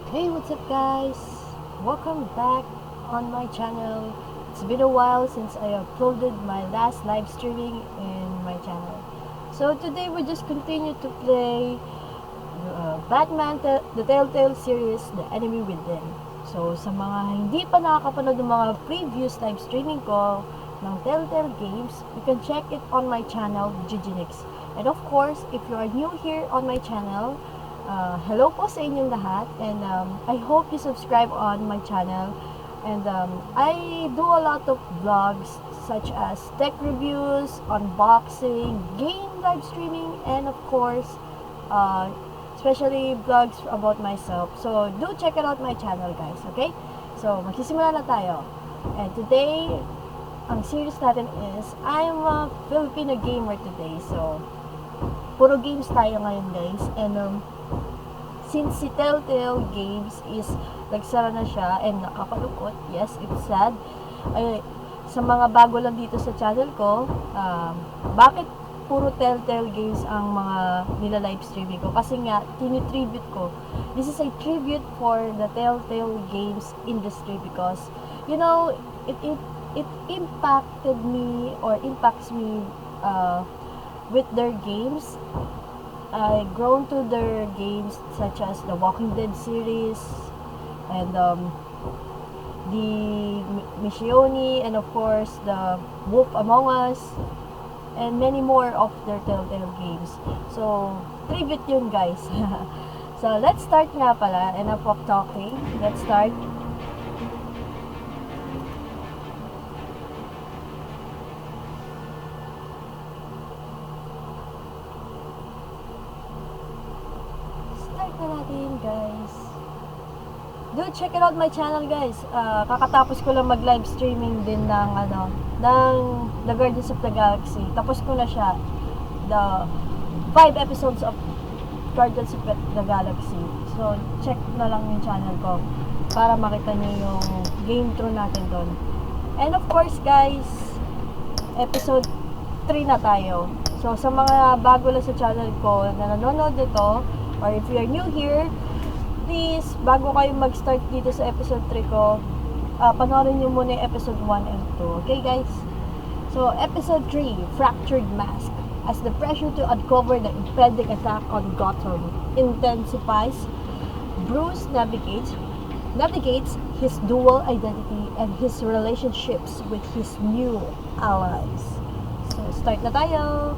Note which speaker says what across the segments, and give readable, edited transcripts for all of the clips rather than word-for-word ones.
Speaker 1: Hey, what's up guys? Welcome back on my channel. It's been a while since I uploaded my last live streaming in my channel. So today we just continue to play Batman, the Telltale series, The Enemy Within. So sa mga hindi pa nakakapanood ng mga previous live streaming ko ng Telltale games, you can check it on my channel, Giginix. And of course, if you are new here on my channel, hello po sa inyong lahat, and I hope you subscribe on my channel. And I do a lot of vlogs such as tech reviews, unboxing, game live streaming, and of course especially vlogs about myself. So do check it out my channel guys, okay? So magsisimula na tayo. And today ang series natin is I'm a Filipina gamer today. So puro games tayo ngayon guys. And since si Telltale Games is nagsara na siya and nakakalungkot, yes, it's sad. Ay, sa mga bago lang dito sa channel ko, bakit puro Telltale Games ang mga nila-live streaming ko? Kasi nga, tinitribute ko. This is a tribute for the Telltale Games industry because, you know, it impacted me or impacts me with their games. I grown to their games such as the Walking Dead series and the Missione, and of course the Wolf Among Us and many more of their Telltale games. So tribute yun guys. So let's start nga pala, enough of talking, let's start. Guys, do check it out my channel guys. Kakatapos ko lang mag live streaming din ng The Guardians of the Galaxy. Tapos ko na siya, the 5 episodes of Guardians of the Galaxy. So check na lang yung channel ko para makita niyo yung game through natin doon. And of course guys, episode 3 na tayo. So sa mga bago lang sa channel ko na nanonood nito, or if you are new here, please, bago kayo mag-start dito sa episode 3 ko, panoorin nyo muna yung episode 1 and 2. Okay, guys? So, episode 3, Fractured Mask. As the pressure to uncover the impending attack on Gotham intensifies, Bruce navigates his dual identity and his relationships with his new allies. So, start na tayo!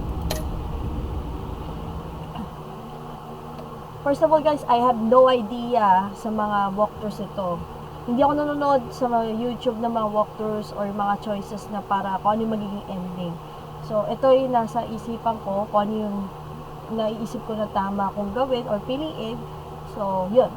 Speaker 1: First of all guys, I have no idea sa mga walkthroughs ito. Hindi ako nanonood sa mga YouTube na mga walkthroughs or mga choices na para kung ano yung magiging ending. So, ito yung nasa isipan ko, kung ano yung naiisip ko na tama kong gawin or piliin. So, yun.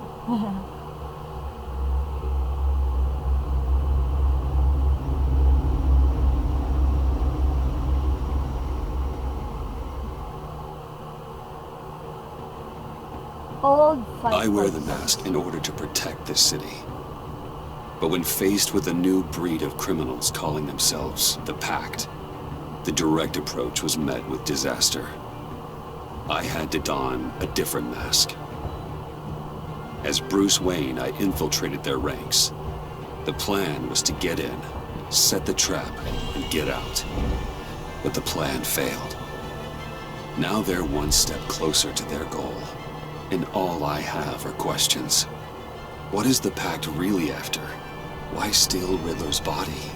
Speaker 2: I wear the mask in order to protect this city. But when faced with a new breed of criminals calling themselves the Pact, the direct approach was met with disaster. I had to don a different mask. As Bruce Wayne, I infiltrated their ranks. The plan was to get in, set the trap, and get out. But the plan failed. Now they're one step closer to their goal. And all I have are questions. What is the Pact really after? Why steal Riddler's body?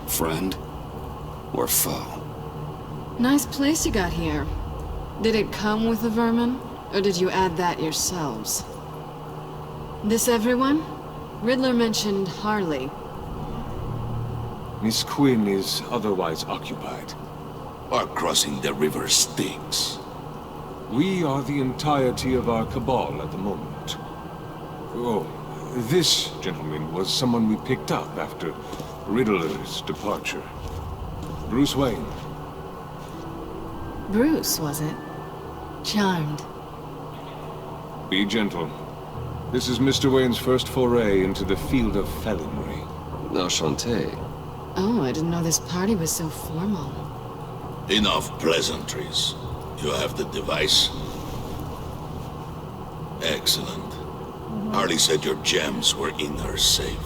Speaker 2: Friend or foe?
Speaker 3: Nice place you got here. Did it come with the vermin, or did you add that yourselves? This everyone? Riddler mentioned Harley.
Speaker 4: Miss Quinn is otherwise occupied.
Speaker 5: Our crossing the river Styx.
Speaker 4: We are the entirety of our cabal at the moment. Oh, this gentleman was someone we picked up after Riddler's departure. Bruce Wayne.
Speaker 3: Bruce, was it? Charmed.
Speaker 4: Be gentle. This is Mr. Wayne's first foray into the field of felonry.
Speaker 6: Enchanté.
Speaker 3: Oh, I didn't know this party was so formal.
Speaker 5: Enough pleasantries. You have the device? Excellent. Harley said your gems were in her safe.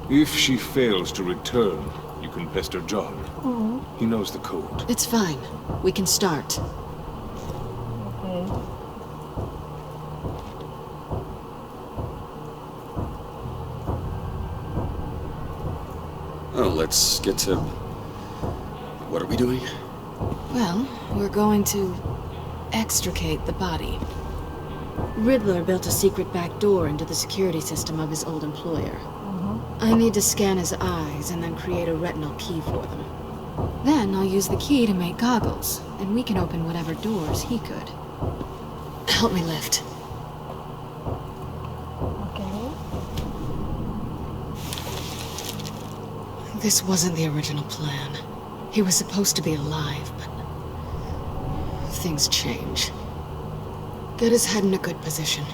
Speaker 4: If she fails to return, you can pester John. He knows the code.
Speaker 3: It's fine. We can start.
Speaker 1: Okay.
Speaker 2: Oh, let's get to... What are we doing?
Speaker 3: Well, we're going to extricate the body. Riddler built a secret back door into the security system of his old employer. I need to scan his eyes and then create a retinal key for them. Then I'll use the key to make goggles, and we can open whatever doors he could. Help me lift.
Speaker 1: Okay.
Speaker 3: This wasn't the original plan. He was supposed to be alive, but things change. Get his head in a good position.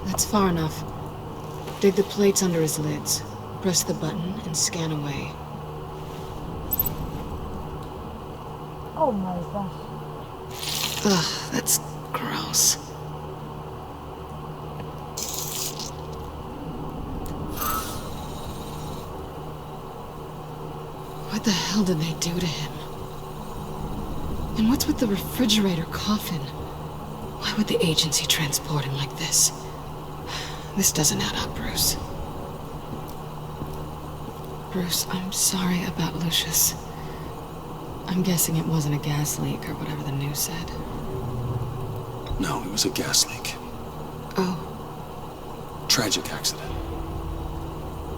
Speaker 3: That's far enough. Dig the plates under his lids. Press the button and scan away.
Speaker 1: Oh my gosh.
Speaker 3: Ugh, that's gross. What the hell did they do to him? And what's with the refrigerator coffin? Why would the agency transport him like this? This doesn't add up, Bruce. Bruce, I'm sorry about Lucius. I'm guessing it wasn't a gas leak or whatever the news said.
Speaker 2: No, it was a gas leak.
Speaker 3: Oh,
Speaker 2: Tragic accident.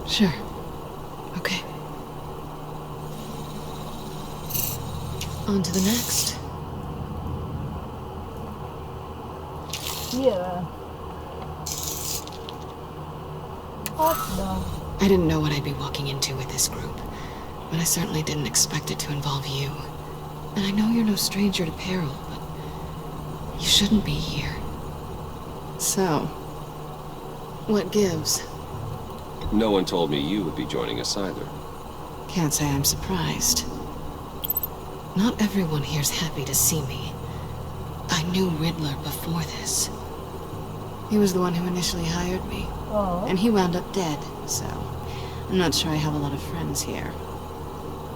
Speaker 3: sure. Okay. On to the next.
Speaker 1: Yeah. What the?
Speaker 3: I didn't know what I'd be walking into with this group, but I certainly didn't expect it to involve you. And I know you're no stranger to peril, but you shouldn't be here. So, what gives?
Speaker 6: No one told me you would be joining us either.
Speaker 3: Can't say I'm surprised. Not everyone here's happy to see me. I knew Riddler before this. He was the one who initially hired me.
Speaker 1: Oh.
Speaker 3: And he wound up dead, so I'm not sure I have a lot of friends here.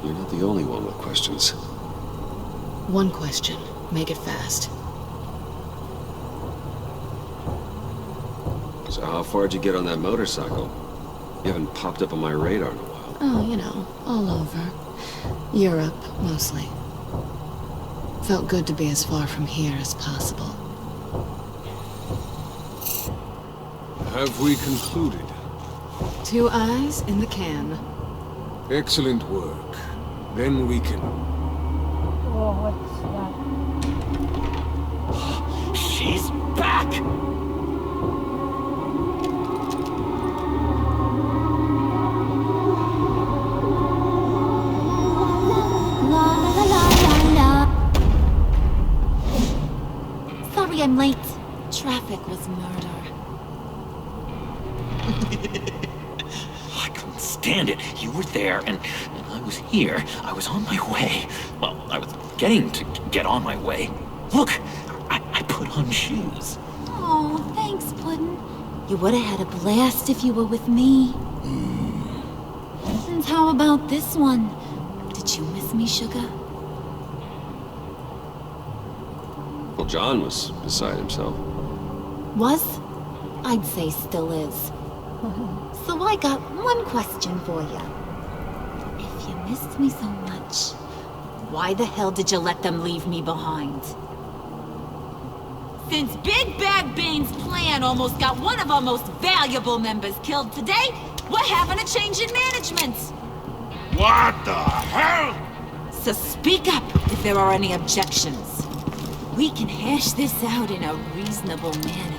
Speaker 2: You're not the only one with questions.
Speaker 3: One question. Make it fast.
Speaker 6: So how far did you get on that motorcycle? You haven't popped up on my radar in a while.
Speaker 3: Oh, you know, all over. Europe, mostly. Felt good to be as far from here as possible.
Speaker 4: Have we concluded?
Speaker 3: 2 eyes in the can.
Speaker 4: Excellent work. Then we can...
Speaker 1: Oh, what's that?
Speaker 7: She's back!
Speaker 8: La la la la la. Sorry I'm late. Traffic was murder.
Speaker 7: I couldn't stand it. You were there, and I was here. I was on my way. Well, I was getting to get on my way. Look, I put on shoes.
Speaker 8: Oh, thanks, Puddin'. You would have had a blast if you were with me. And how about this one? Did you miss me, sugar?
Speaker 6: Well, John was beside himself.
Speaker 8: Was? I'd say still is. So I got one question for you. If you missed me so much, why the hell did you let them leave me behind? Since Big Bad Bane's plan almost got one of our most valuable members killed today, we're having a change in management.
Speaker 5: What the hell?
Speaker 8: So speak up if there are any objections. We can hash this out in a reasonable manner.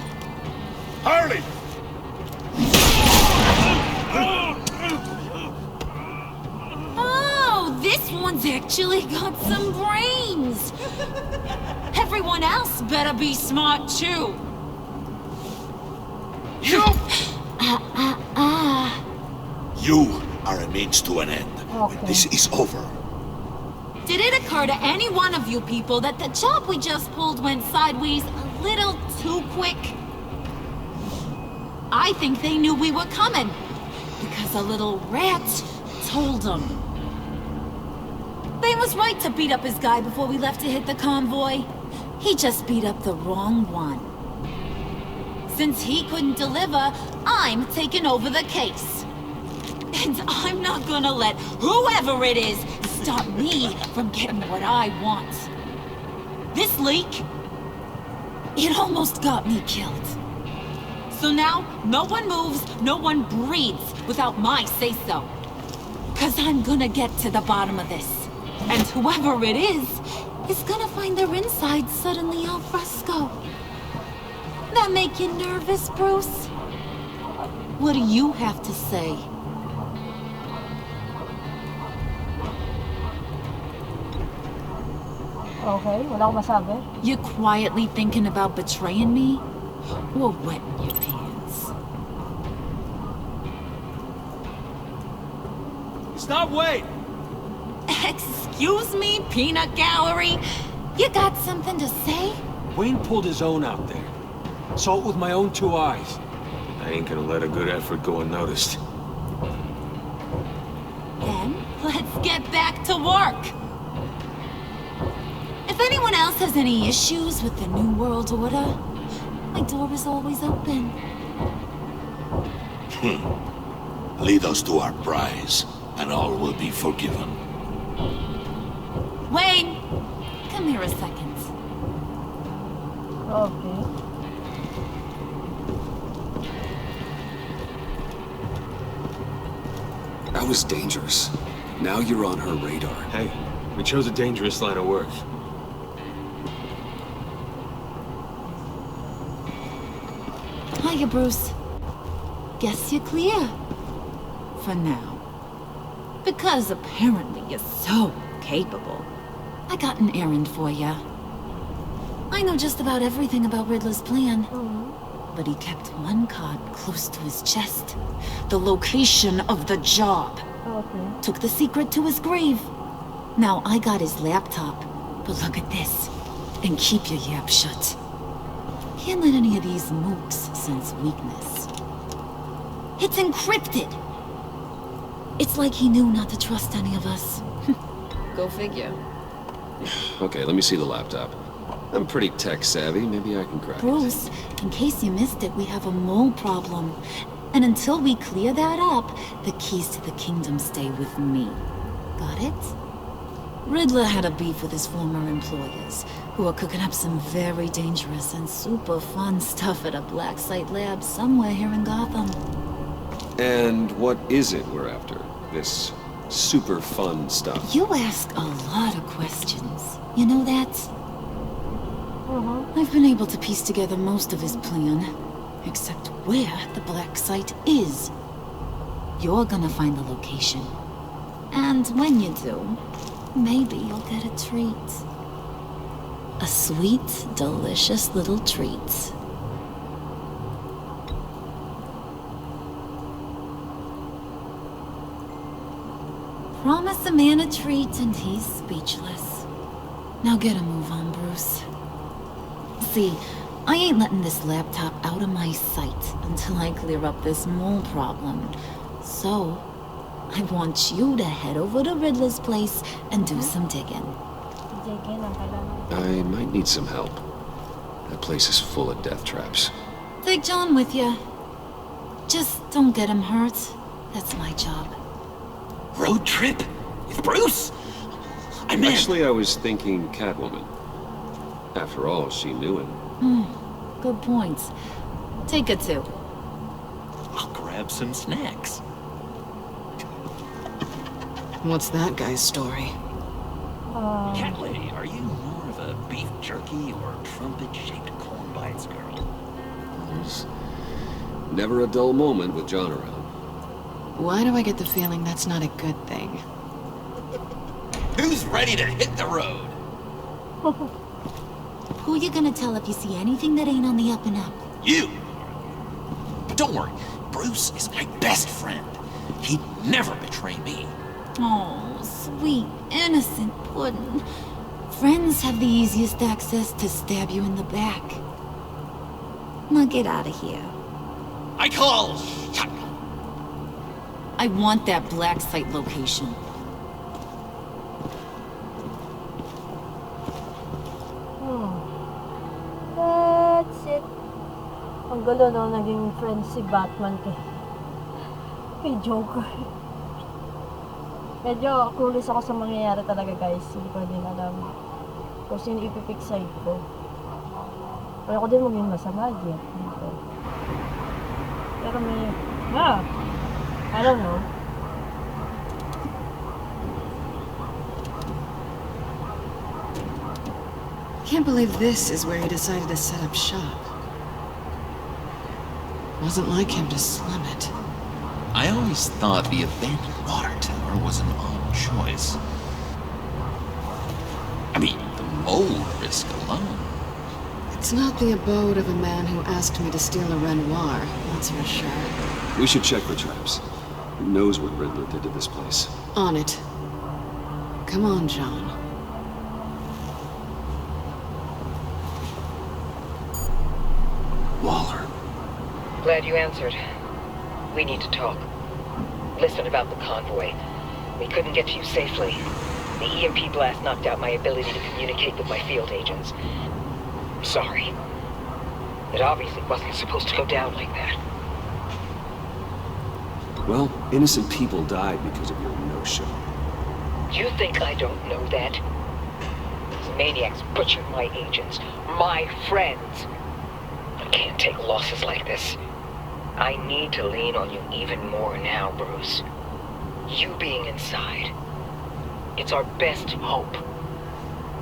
Speaker 5: Harley!
Speaker 8: Oh, this one's actually got some brains. Everyone else better be smart too.
Speaker 5: You! You are a means to an end. When
Speaker 1: Okay.
Speaker 5: this is over,
Speaker 8: Did it occur to any one of you people that the job we just pulled went sideways a little too quick? I think they knew we were coming, because a little rat told them. They was right to beat up his guy before we left to hit the convoy. He just beat up the wrong one. Since he couldn't deliver, I'm taking over the case. And I'm not gonna let whoever it is stop me from getting what I want. This leak, it almost got me killed. So now, no one moves, no one breathes without my say-so. 'Cause I'm gonna get to the bottom of this. And whoever it is gonna find their insides suddenly al fresco. That make you nervous, Bruce? What do you have to say?
Speaker 1: Okay, wala akong masabi.
Speaker 8: You quietly thinking about betraying me? Or wetting your pants?
Speaker 9: Stop, wait!
Speaker 8: Excuse me, peanut gallery? You got something to say?
Speaker 9: Wayne pulled his own out there. Saw it with my own 2 eyes.
Speaker 4: I ain't gonna let a good effort go unnoticed.
Speaker 8: Then, let's get back to work. If anyone else has any issues with the New World Order, my door is always open.
Speaker 5: Lead us to our prize, and all will be forgiven.
Speaker 8: Wayne, come here a second.
Speaker 1: Okay.
Speaker 2: That was dangerous. Now you're on her radar.
Speaker 4: Hey, we chose a dangerous line of work.
Speaker 8: Hiya, Bruce. Guess you're clear. For now. Because apparently you're so capable. I got an errand for you. I know just about everything about Riddler's plan. But he kept one card close to his chest. The location of the job.
Speaker 1: Okay.
Speaker 8: Took the secret to his grave. Now I got his laptop. But look at this. And keep your yap shut. Can't let any of these mooks sense weakness. It's encrypted. It's like he knew not to trust any of us. Go figure.
Speaker 2: Okay, let me see the laptop. I'm pretty tech savvy. Maybe I can crack it.
Speaker 8: Bruce, in case you missed it, we have a mole problem. And until we clear that up, the keys to the kingdom stay with me. Got it? Riddler had a beef with his former employers, who are cooking up some very dangerous and super fun stuff at a black site lab somewhere here in Gotham.
Speaker 2: And what is it we're after? This super fun stuff.
Speaker 8: You ask a lot of questions. You know that? I've been able to piece together most of his plan, except where the black site is. You're gonna find the location. And when you do, maybe you'll get a treat. A sweet, delicious little treat. Promise a man a treat and he's speechless. Now get a move on, Bruce. See, I ain't letting this laptop out of my sight until I clear up this mole problem. So, I want you to head over to Riddler's place and do some digging.
Speaker 1: Digging ang kailangan.
Speaker 2: I might need some help. That place is full of death traps.
Speaker 8: Take John with you. Just don't get him hurt. That's my job.
Speaker 7: Road trip? With Bruce? I'm in.
Speaker 2: Actually, I was thinking Catwoman. After all, she knew him.
Speaker 8: Good points. Take it too.
Speaker 7: I'll grab some snacks.
Speaker 3: What's that guy's story?
Speaker 7: Cat lady, are you more of a beef jerky or trumpet-shaped corn bites girl?
Speaker 2: There's never a dull moment with John around.
Speaker 3: Why do I get the feeling that's not a good thing?
Speaker 7: Who's ready to hit the road?
Speaker 8: Who you gonna tell if you see anything that ain't on the up and up?
Speaker 7: You! But don't worry, Bruce is my best friend. He'd never betray me.
Speaker 8: Oh, sweet, innocent Puddin'. Friends have the easiest access to stab you in the back. Now get out of here.
Speaker 7: I call! Shut
Speaker 8: I want that black site location.
Speaker 1: That's it. Ang gulo no, naging friend si Batman kay Joker. Medyo clueless ako sa mangyayari talaga, guys. Hindi ko din alam kung sino ipipick side ko. Ayoko din maging masama dito. Pero may... I don't know.
Speaker 3: Can't believe this is where he decided to set up shop. Wasn't like him to slum it.
Speaker 7: I always thought the abandoned water tower was an odd choice. I mean, the mold risk alone.
Speaker 3: It's not the abode of a man who asked me to steal a Renoir, that's for sure.
Speaker 2: We should check for traps. Who knows what Riddler did to this place?
Speaker 3: On it. Come on, John.
Speaker 2: Waller.
Speaker 10: Glad you answered. We need to talk. Listen about the convoy. We couldn't get to you safely. The EMP blast knocked out my ability to communicate with my field agents. I'm sorry. It obviously wasn't supposed to go down like that.
Speaker 2: Well, innocent people died because of your no-show.
Speaker 10: You think I don't know that? These maniacs butchered my agents, my friends. I can't take losses like this. I need to lean on you even more now, Bruce. You being inside. It's our best hope.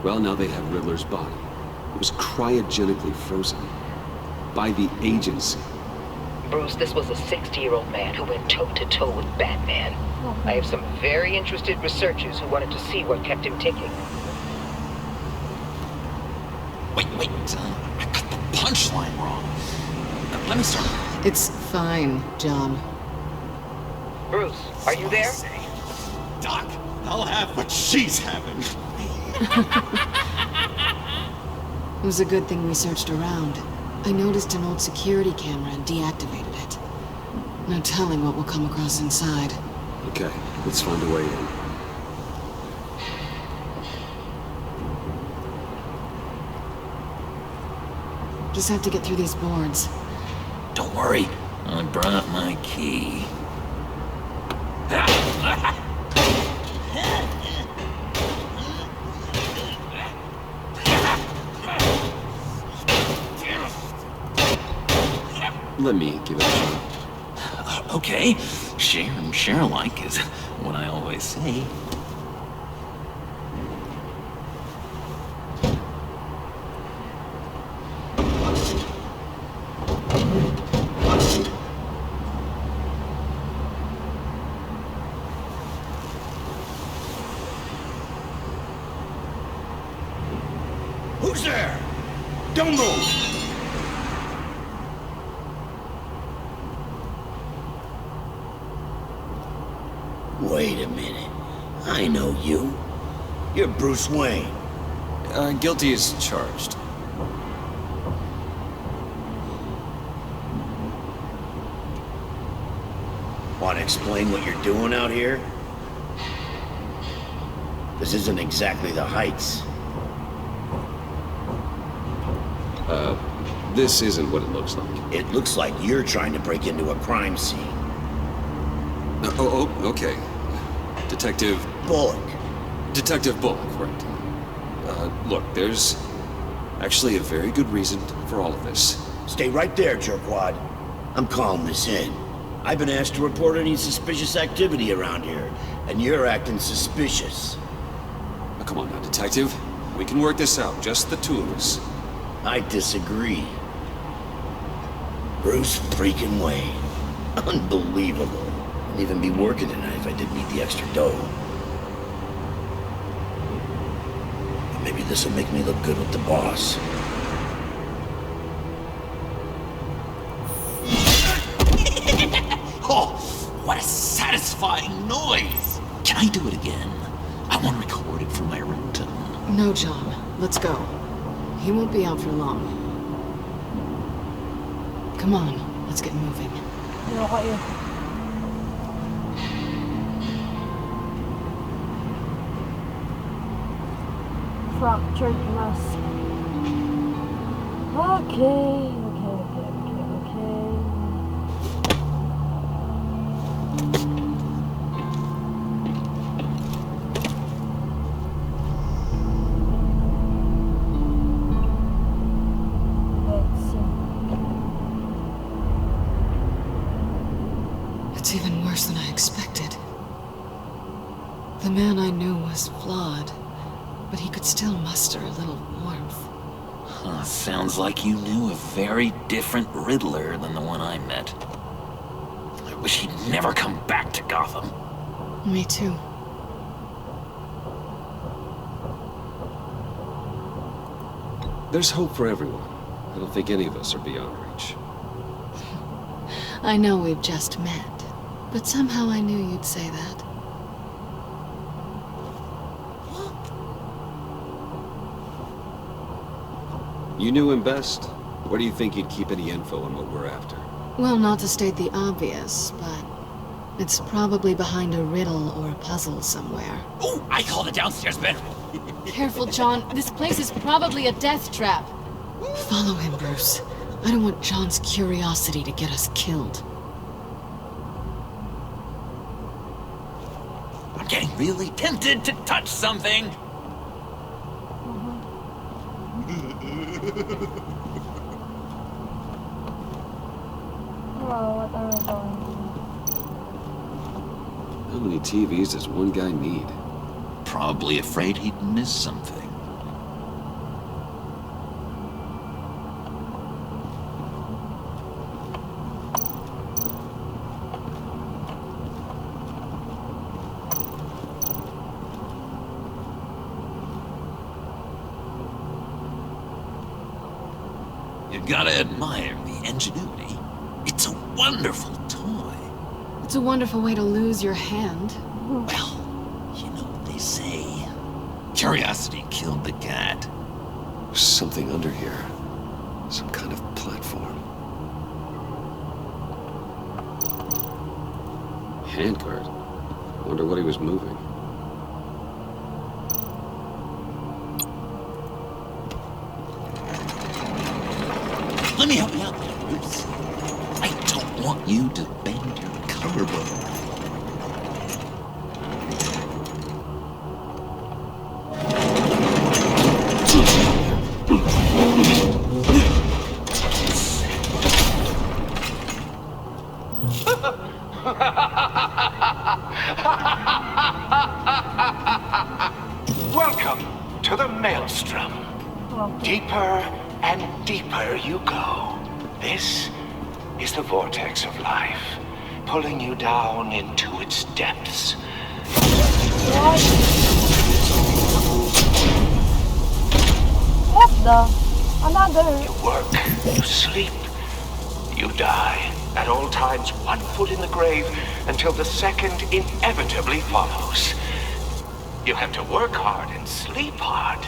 Speaker 2: Well, now they have Riddler's body. It was cryogenically frozen. By the agency.
Speaker 10: Bruce, this was a 60-year-old man who went toe-to-toe with Batman. I have some very interested researchers who wanted to see what kept him ticking.
Speaker 7: Wait, I got the punchline wrong. Let me start.
Speaker 3: It's fine, John.
Speaker 10: Bruce, are you there?
Speaker 5: Doc, I'll have what she's having.
Speaker 3: It was a good thing we searched around. I noticed an old security camera and deactivated it. No telling what we'll come across inside.
Speaker 2: Okay, let's find a way in.
Speaker 3: Just have to get through these boards.
Speaker 7: Don't worry, I brought my key.
Speaker 2: Let me give it a shot.
Speaker 7: Okay, share and share alike is what I always say.
Speaker 5: Who's there? Don't move! Wait a minute. I know you. You're Bruce Wayne.
Speaker 6: Guilty as charged.
Speaker 5: Want to explain what you're doing out here? This isn't exactly the Heights.
Speaker 2: This isn't what it looks like.
Speaker 5: It looks like you're trying to break into a crime scene.
Speaker 2: Okay. Detective
Speaker 5: Bullock.
Speaker 2: Right. Look, there's actually a very good reason for all of this.
Speaker 5: Stay right there, jerkwad. I'm calling this in. I've been asked to report any suspicious activity around here, and you're acting suspicious.
Speaker 2: Now, come on now, Detective. We can work this out, just the two of us.
Speaker 5: I disagree. Bruce freaking Wayne. Unbelievable. I'd even be working tonight if I didn't need the extra dough. But maybe this will make me look good with the boss.
Speaker 7: Oh, what a satisfying noise! Can I do it again? I want to record it for my ringtone.
Speaker 3: No, John. Let's go. He won't be out for long. Come on, let's get moving.
Speaker 1: Ano kayo? Fractured mask. Okay. Let's see.
Speaker 3: It's even worse than I expected. The man I knew was flawed, but he could still muster a little warmth.
Speaker 7: Huh, sounds like you knew a very different Riddler than the one I met. I wish he'd never come back to Gotham.
Speaker 3: Me too.
Speaker 6: There's hope for everyone. I don't think any of us are beyond reach.
Speaker 3: I know we've just met, but somehow I knew you'd say that.
Speaker 6: You knew him best. Where do you think he'd keep any info on what we're after?
Speaker 3: Well, not to state the obvious, but it's probably behind a riddle or a puzzle somewhere.
Speaker 7: Oh, I call the downstairs bedroom.
Speaker 3: Careful, John. This place is probably a death trap. Follow him, Bruce. I don't want John's curiosity to get us killed.
Speaker 7: I'm getting really tempted to touch something.
Speaker 1: Oh, what are we going to do?
Speaker 6: How many TVs does one guy need?
Speaker 7: Probably afraid he'd miss something. You gotta admire the ingenuity. It's a wonderful toy.
Speaker 3: It's a wonderful way to lose your hand.
Speaker 7: Well, you know what they say. Curiosity killed the cat.
Speaker 2: There's something under here. Some kind of platform.
Speaker 6: Handguard. I wonder what he was moving.
Speaker 7: Let me help you out there, Bruce. I don't want you to bend your collarbone.
Speaker 11: Welcome to the Maelstrom. Deeper and deeper you go. This is the vortex of life, pulling you down into its depths.
Speaker 1: What the? Another.
Speaker 11: You work, you sleep, you die. At all times, one foot in the grave until the second inevitably follows. You have to work hard and sleep hard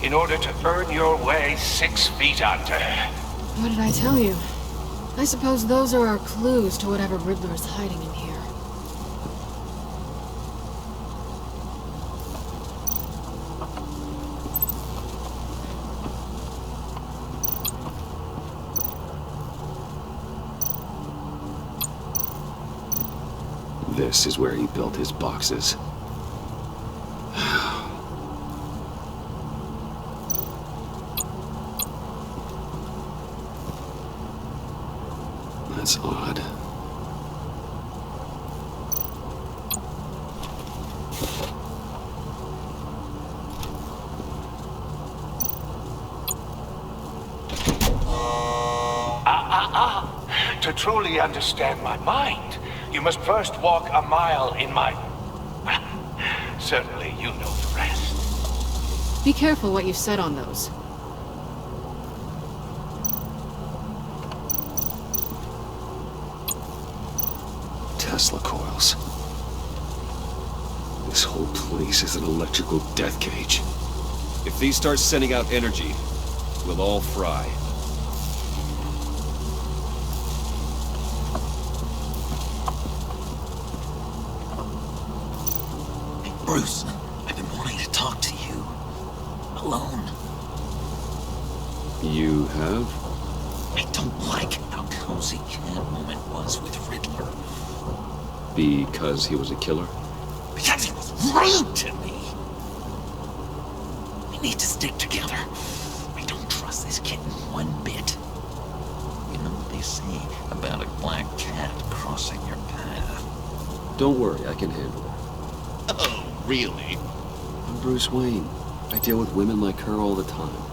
Speaker 11: in order to earn your way 6 feet under.
Speaker 3: What did I tell you? I suppose those are our clues to whatever Riddler is hiding in here.
Speaker 2: This is where he built his boxes. That's odd.
Speaker 11: To truly understand my mind, you must first walk a mile in my... Certainly you know the rest.
Speaker 3: Be careful what you said on those.
Speaker 2: Tesla coils. This whole place is an electrical death cage. If these start sending out energy, we'll all fry.
Speaker 7: Hey, Bruce, I've been wanting to talk to you. Alone.
Speaker 2: You have?
Speaker 7: I don't like how cozy that moment was with Riddler.
Speaker 2: Because he was a killer?
Speaker 7: Because he was rude to me. We need to stick together. I don't trust this kitten one bit. You know what they say about a black cat crossing your path?
Speaker 2: Don't worry, I can handle it.
Speaker 7: Oh, really?
Speaker 2: I'm Bruce Wayne. I deal with women like her all the time.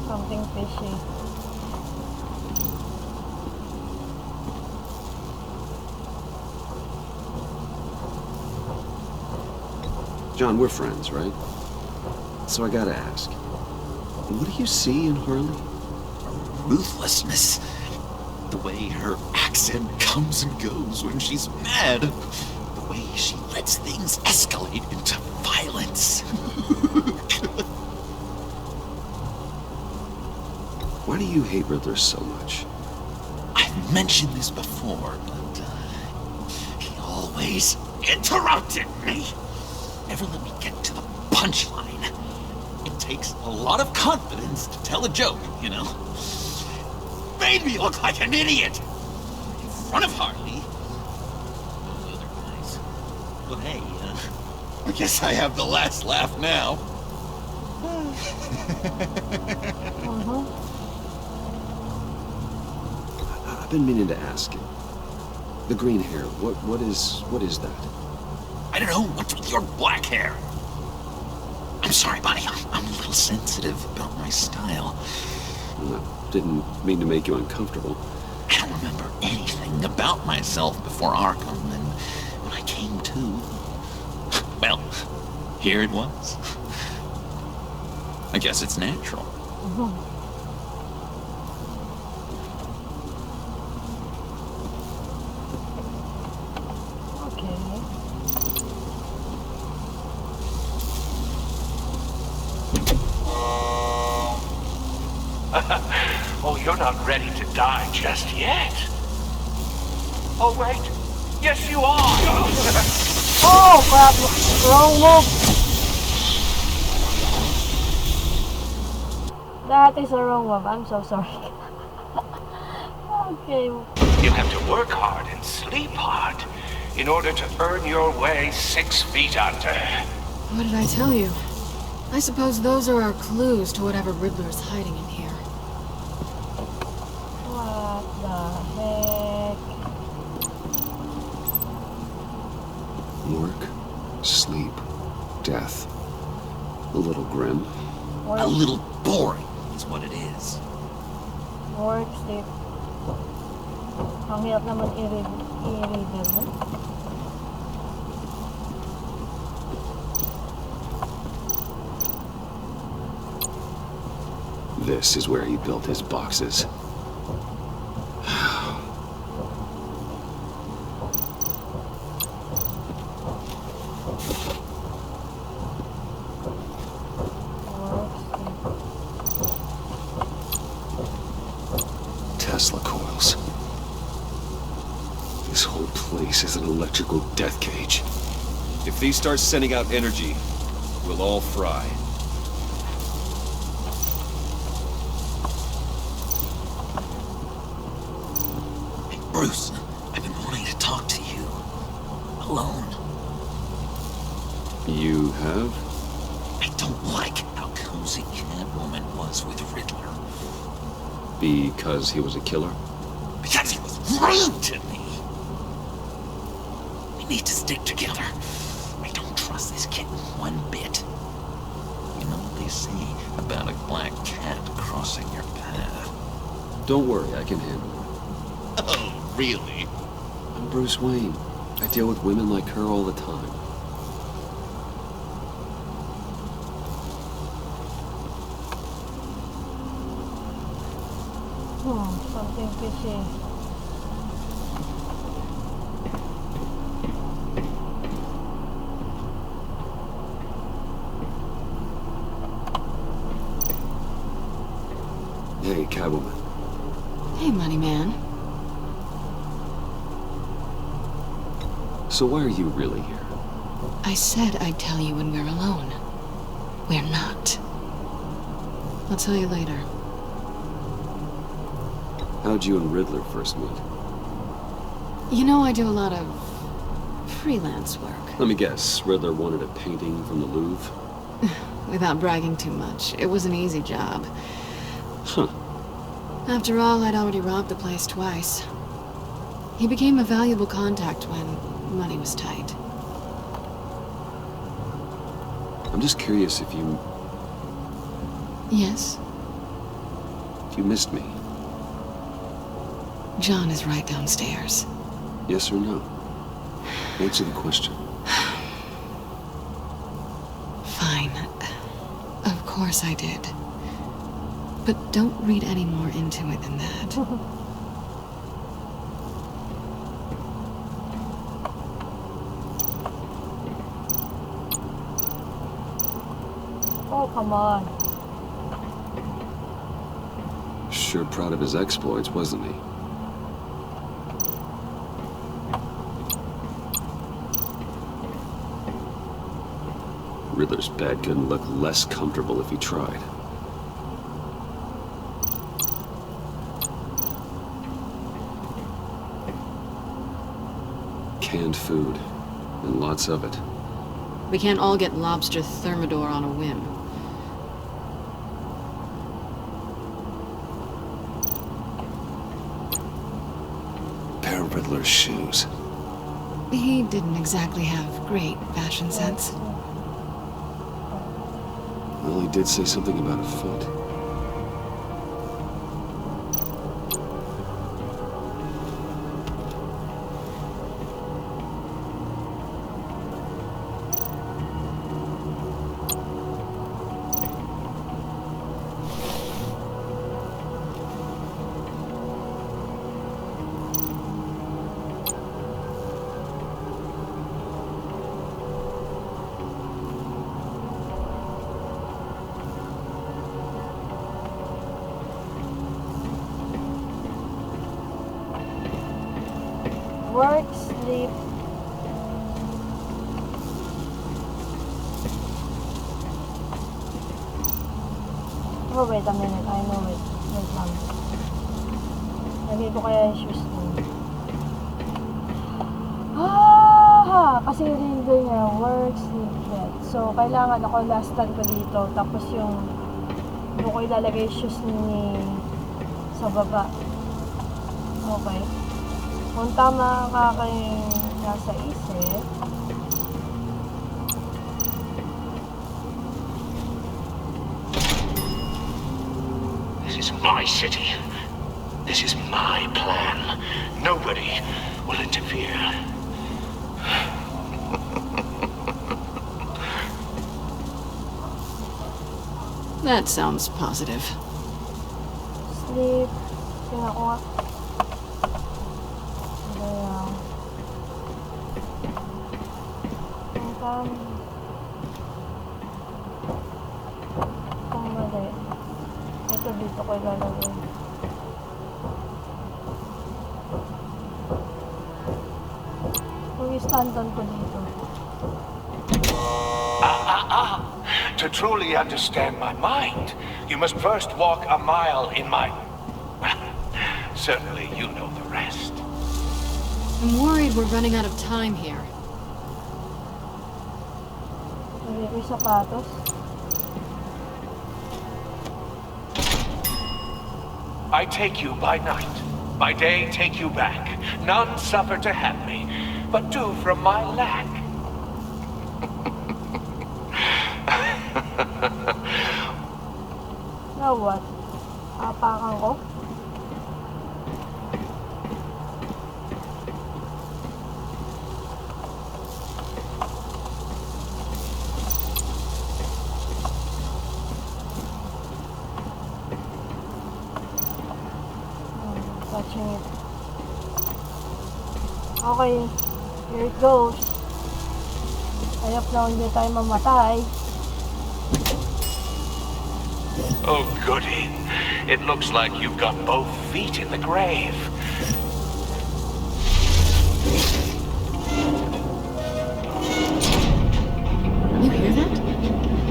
Speaker 1: Something fishy.
Speaker 2: John, we're friends, right? So I gotta ask. What do you see in Harley?
Speaker 7: Ruthlessness. The way her accent comes and goes when she's mad. The way she lets things escalate into violence.
Speaker 2: Why do you hate Riddler so much?
Speaker 7: I've mentioned this before, but he always interrupted me. Never let me get to the punchline. It takes a lot of confidence to tell a joke, you know? Made me look like an idiot in front of Harley. Those other guys. But hey, I guess I have the last laugh now.
Speaker 2: I've been meaning to ask you. The green hair, what is that?
Speaker 7: I don't know what's with your black hair. I'm sorry, buddy. I'm a little sensitive about my style.
Speaker 2: I didn't mean to make you uncomfortable.
Speaker 7: I don't remember anything about myself before Arkham, and when I came to, well, here it was. I guess it's natural.
Speaker 11: Oh, you're not ready to die just yet. Oh, wait. Yes, you are.
Speaker 1: Oh crap! Wrong move. That is a wrong move. I'm so sorry. Okay.
Speaker 11: You have to work hard and sleep hard in order to earn your way 6 feet under.
Speaker 3: What did I tell you? I suppose those are our clues to whatever Riddler's hiding in here.
Speaker 1: What the heck?
Speaker 2: Work, sleep, death. A little grim.
Speaker 1: Work,
Speaker 7: A little boring is what it is.
Speaker 1: work, sleep. Ang hirap naman i-read mo.
Speaker 2: This is where he built his boxes. Tesla coils. This whole place is an electrical death cage. If these start sending out energy, we'll all fry.
Speaker 7: Hey, Bruce, I've been wanting to talk to you. Alone.
Speaker 2: You have?
Speaker 7: I don't like how cozy Catwoman was with Riddler.
Speaker 2: Because he was a killer?
Speaker 7: Because he was rude to me. We need to stick together. I don't trust this kitten one bit. You know what they say about a black cat crossing your path?
Speaker 2: Don't worry, I can handle it.
Speaker 7: Oh, really?
Speaker 2: I'm Bruce Wayne. I deal with women like her all the time.
Speaker 1: Something fishy.
Speaker 2: Hey, Catwoman.
Speaker 3: Hey, money man.
Speaker 2: So why are you really here?
Speaker 3: I said I'd tell you when we're alone. We're not. I'll tell you later.
Speaker 2: How'd you and Riddler first meet?
Speaker 3: You know, I do a lot of freelance work.
Speaker 2: Let me guess, Riddler wanted a painting from the Louvre?
Speaker 3: Without bragging too much, it was an easy job.
Speaker 2: Huh.
Speaker 3: After all, I'd already robbed the place twice. He became a valuable contact when money was tight.
Speaker 2: I'm just curious if you...
Speaker 3: Yes?
Speaker 2: if you missed me.
Speaker 3: John is right downstairs.
Speaker 2: Yes or no? Answer the question.
Speaker 3: Fine. Of course I did. But don't read any more into it than that.
Speaker 1: Oh, come on.
Speaker 2: Sure proud of his exploits, wasn't he? Riddler's bed couldn't look less comfortable if he tried. Canned food, and lots of it.
Speaker 3: We can't all get lobster thermidor on a whim.
Speaker 2: A pair of Riddler's shoes.
Speaker 3: He didn't exactly have great fashion sense.
Speaker 2: Well, he did say something about a foot.
Speaker 1: Work, sleep. Oh, wait a minute. I know it. Wait lang. Lagay ko kaya yung shoes ko. Kasi reader niya, work, sleep, bed. So, kailangan ako last stand ko dito. Tapos yung doon ko ilalagay yung shoes ni sa baba. Okay. Kung tama ka kayo nasa isip,
Speaker 11: This is my city. This is my plan. Nobody will interfere.
Speaker 3: That sounds positive.
Speaker 1: sleep, tingnan ko nga. Ayan. Kung mali. Ito dito ko ilalagay. Kung i-stand-on ko dito.
Speaker 11: To truly understand my mind, you must first walk a mile in my... Certainly you know the rest.
Speaker 3: I'm worried we're running out of time here.
Speaker 1: Lagay ko yung sapatos.
Speaker 11: I take you by night. By day, take you back. None suffer to have me, but do from my lack.
Speaker 1: Now what? Apakan ko? Okay, here it goes. Ayop na hindi tayo mamatay.
Speaker 11: Oh, goody. It looks like you've got both feet in the grave.
Speaker 3: You hear that?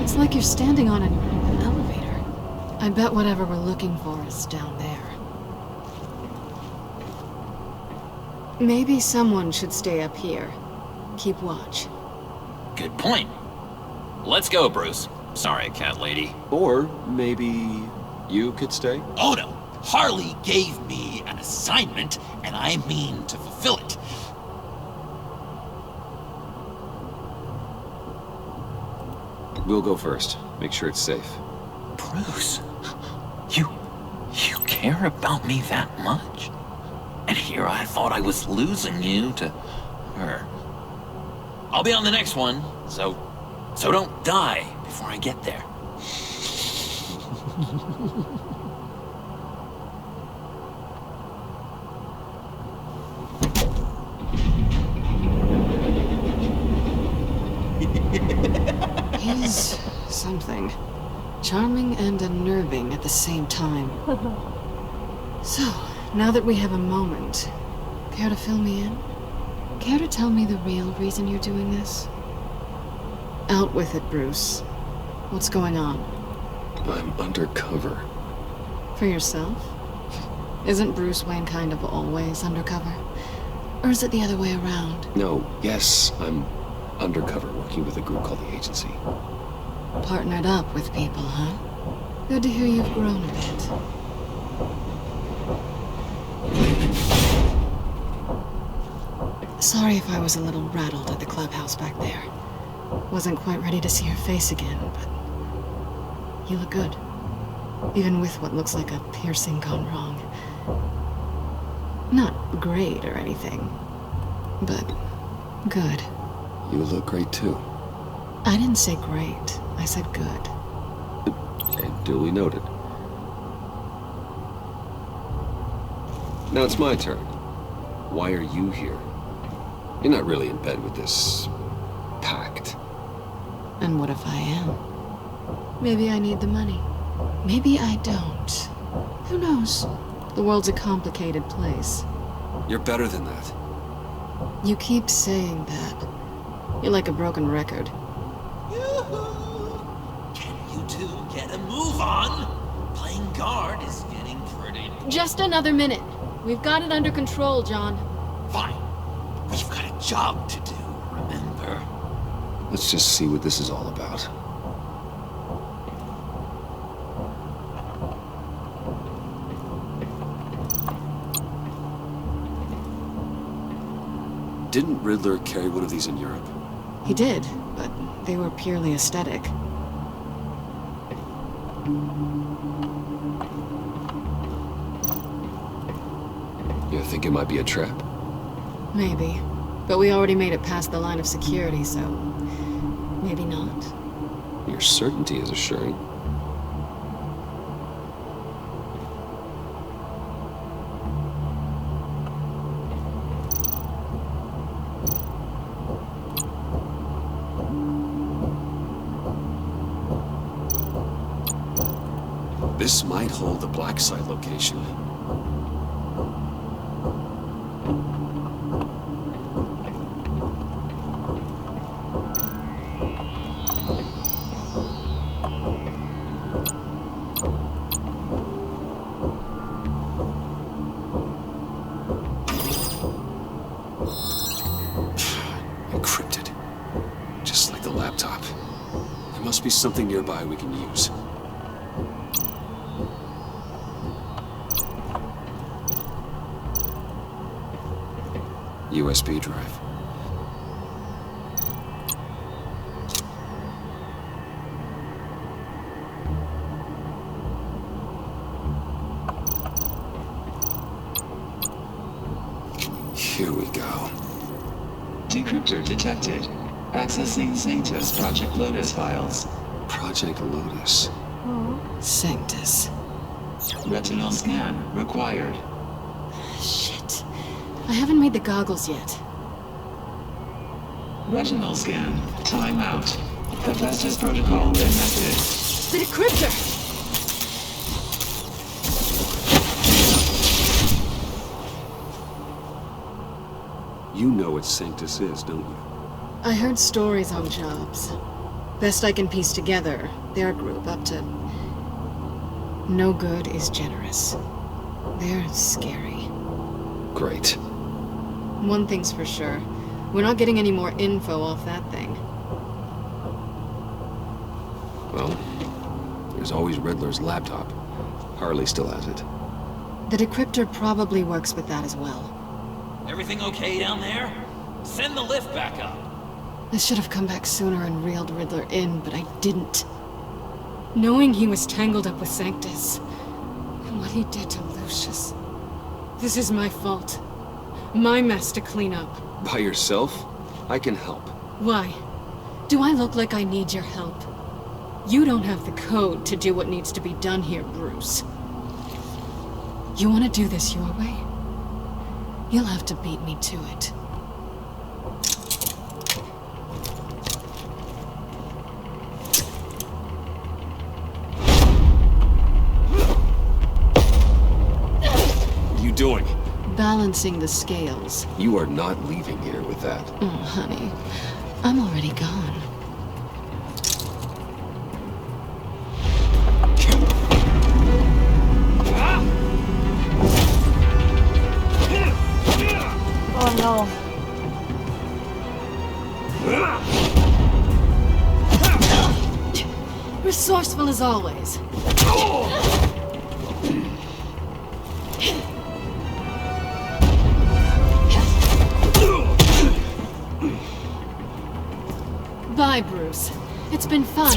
Speaker 3: It's like you're standing on an elevator. I bet whatever we're looking for is down there. Maybe someone should stay up here. Keep watch.
Speaker 7: Good point. Let's go, Bruce. Sorry, cat lady.
Speaker 2: Or maybe you could stay?
Speaker 12: Oh no! Harley gave me an assignment, and I mean to fulfill it.
Speaker 2: We'll go first. Make sure it's safe.
Speaker 7: Bruce, you care about me that much? And here I thought I was losing you to her. I'll be on the next one, so don't die before I get there.
Speaker 3: He's something. Charming and unnerving at the same time. So, now that we have a moment, care to fill me in? Care to tell me the real reason you're doing this? Out with it, Bruce. What's going on?
Speaker 2: I'm undercover.
Speaker 3: For yourself? Isn't Bruce Wayne kind of always undercover? Or is it the other way around?
Speaker 2: No, yes, I'm undercover working with a group called the Agency.
Speaker 3: Partnered up with people, huh? Good to hear you've grown a bit. Sorry if I was a little rattled at the clubhouse back there. Wasn't quite ready to see your face again, but you look good. Even with what looks like a piercing gone wrong. Not great or anything, but good.
Speaker 2: You look great too.
Speaker 3: I didn't say great. I said good.
Speaker 2: Okay, duly noted. Now it's my turn. Why are you here? You're not really in bed with this pact.
Speaker 3: And what if I am? Maybe I need the money. Maybe I don't. Who knows? The world's a complicated place.
Speaker 2: You're better than that.
Speaker 3: You keep saying that. You're like a broken record.
Speaker 12: Yoo-hoo! Can you two get a move on? Playing guard is getting pretty...
Speaker 3: Just another minute. We've got it under control, John.
Speaker 12: Fine. We've got a job to do, remember?
Speaker 2: Let's just see what this is all about. Didn't Riddler carry one of these in Europe?
Speaker 3: He did, but they were purely aesthetic.
Speaker 2: You think it might be a trap?
Speaker 3: Maybe. But we already made it past the line of security, so... maybe not.
Speaker 2: Your certainty is assuring. This might hold the black site location. Encrypted. Just like the laptop. There must be something nearby we can use. USB drive. Here we go.
Speaker 13: Decryptor detected. Accessing Sanctus Project Lotus files.
Speaker 2: Project Lotus.
Speaker 3: Sanctus.
Speaker 13: Retinal scan required.
Speaker 3: Shit. I haven't made the goggles yet.
Speaker 13: Retinal scan. Timeout. The PESOS protocol enacted.
Speaker 3: The decryptor!
Speaker 2: You know what Sanctus is, don't you?
Speaker 3: I heard stories on jobs. Best I can piece together, their group up to... No good is generous. They're scary.
Speaker 2: Great.
Speaker 3: One thing's for sure. We're not getting any more info off that thing.
Speaker 2: Well, there's always Riddler's laptop. Harley still has it.
Speaker 3: The decryptor probably works with that as well.
Speaker 12: Everything okay down there? Send the lift back up.
Speaker 3: I should have come back sooner and reeled Riddler in, but I didn't. Knowing he was tangled up with Sanctus, and what he did to Lucius. This is my fault. My mess to clean up.
Speaker 2: By yourself? I can help.
Speaker 3: Why? Do I look like I need your help? You don't have the code to do what needs to be done here, Bruce. You want to do this your way? You'll have to beat me to it.
Speaker 2: What are you doing?
Speaker 3: Balancing the scales.
Speaker 2: You are not leaving here with that.
Speaker 3: Oh, honey. I'm already gone.
Speaker 1: Oh no.
Speaker 3: Resourceful as always. Bye, Bruce. It's been fun.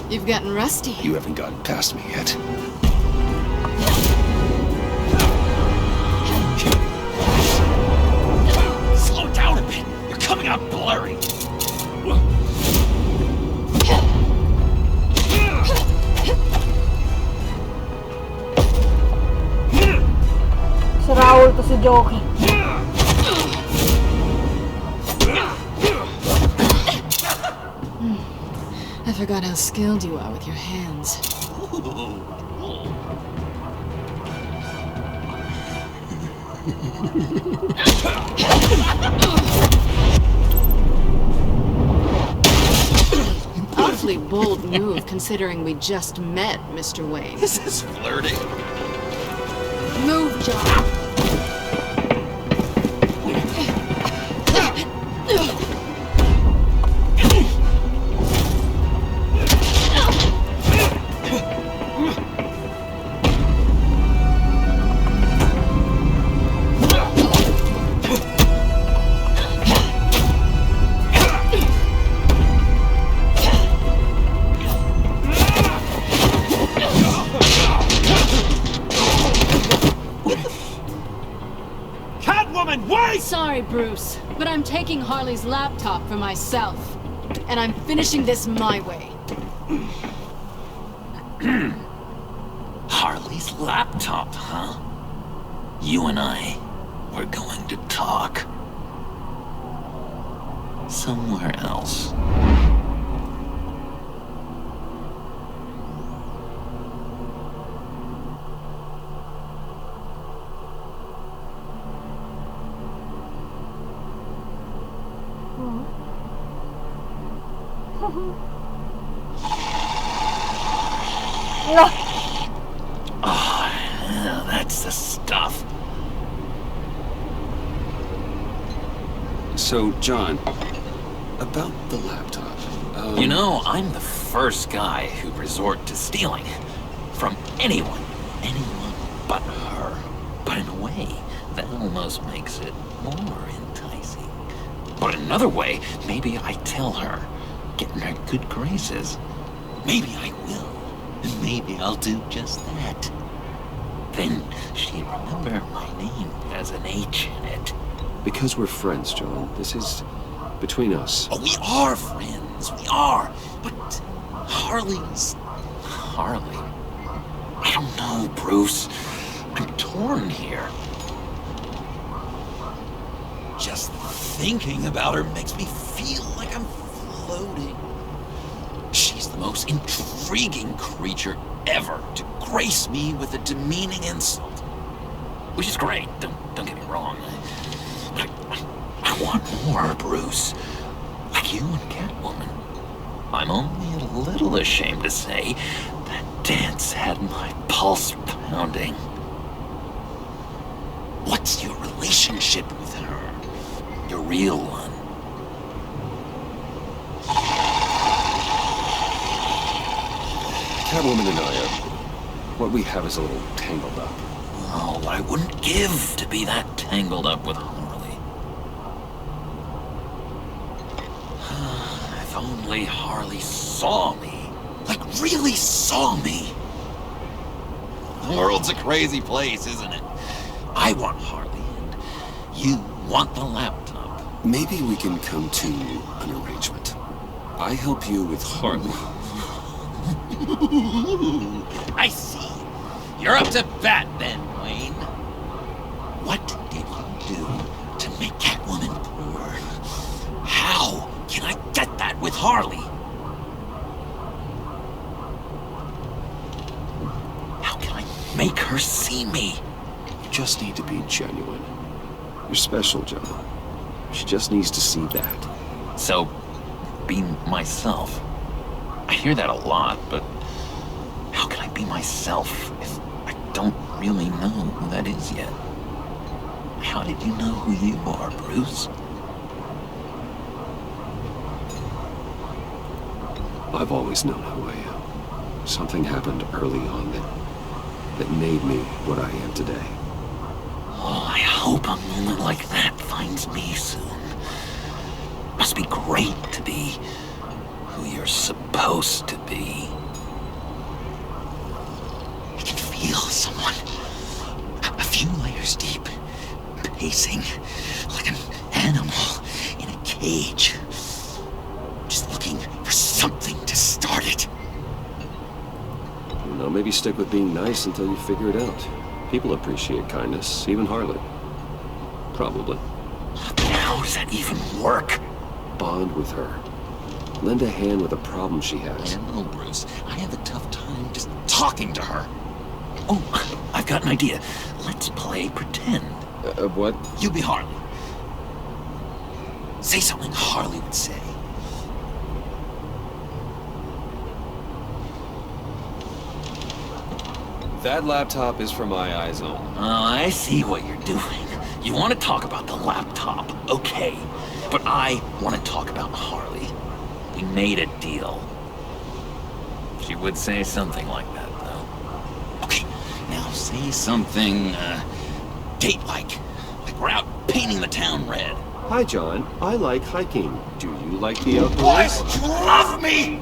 Speaker 3: You've gotten rusty.
Speaker 2: You haven't gotten past me yet.
Speaker 12: Slow down a bit. You're coming out blurry.
Speaker 1: Si Raul to si Joker.
Speaker 3: I forgot how skilled you are with your hands. Awfully bold move considering we just met, Mr. Wayne.
Speaker 12: This is flirting.
Speaker 3: Move, John. Sorry, Bruce, but I'm taking Harley's laptop for myself. And I'm finishing this my way.
Speaker 12: Harley's laptop, huh? You and I, we're going to talk. Somewhere else. Oh, that's the stuff.
Speaker 2: So, John, about the laptop.
Speaker 12: You know, I'm the first guy who'd resort to stealing. From anyone but her. But in a way, that almost makes it more enticing. But another way, maybe I tell her, get in her good graces. Maybe I will. And maybe I'll do just that. then she'd remember my name has an H in it.
Speaker 2: Because we're friends, John. This is between us.
Speaker 12: Oh, we are friends. We are. But Harley's... Harley? I don't know, Bruce. I'm torn here. Just thinking about her makes me feel like I'm floating. She's the most intriguing creature ever to grace me with a demeaning insult. Which is great, don't get me wrong. But I want more, Bruce. Like you and Catwoman. I'm only a little ashamed to say that dance had my pulse pounding. What's your relationship with her? Your real one?
Speaker 2: Catwoman and I what we have is a little tangled up.
Speaker 12: Oh, what I wouldn't give to be that tangled up with Harley. If only Harley saw me. Like, really saw me. The world's a crazy place, isn't it? I want Harley, and you want the laptop.
Speaker 2: Maybe we can come to an arrangement. I help you with Harley.
Speaker 12: I see. You're up to bat then, Wayne. What did you do to make Catwoman purr? How can I get that with Harley? How can I make her see me?
Speaker 2: You just need to be genuine. You're special, John. She just needs to see that.
Speaker 12: So, be myself. I hear that a lot, but how can I be myself if I don't really know who that is yet? How did you know who you are, Bruce?
Speaker 2: I've always known who I am. Something happened early on that made me what I am today.
Speaker 12: Oh, I hope a moment like that finds me soon. Must be great to be who you're supposed to be. I can feel someone a few layers deep, pacing like an animal in a cage, just looking for something to start it.
Speaker 2: You know, maybe stick with being nice until you figure it out. People appreciate kindness, even Harley. Probably.
Speaker 12: How does that even work?
Speaker 2: Bond with her. Lend a hand with a problem she has.
Speaker 12: I know, Bruce. I have a tough time just talking to her. Oh, I've got an idea. Let's play pretend.
Speaker 2: What?
Speaker 12: You be Harley. Say something Harley would say.
Speaker 2: That laptop is for my eyes only.
Speaker 12: Oh, I see what you're doing. You want to talk about the laptop, okay. But I want to talk about Harley. We made a deal. She would say something like that, though. Okay, now say something, date-like. Like we're out painting the town red.
Speaker 2: Hi, John. I like hiking. Do you like the outdoors?
Speaker 12: What? You love me!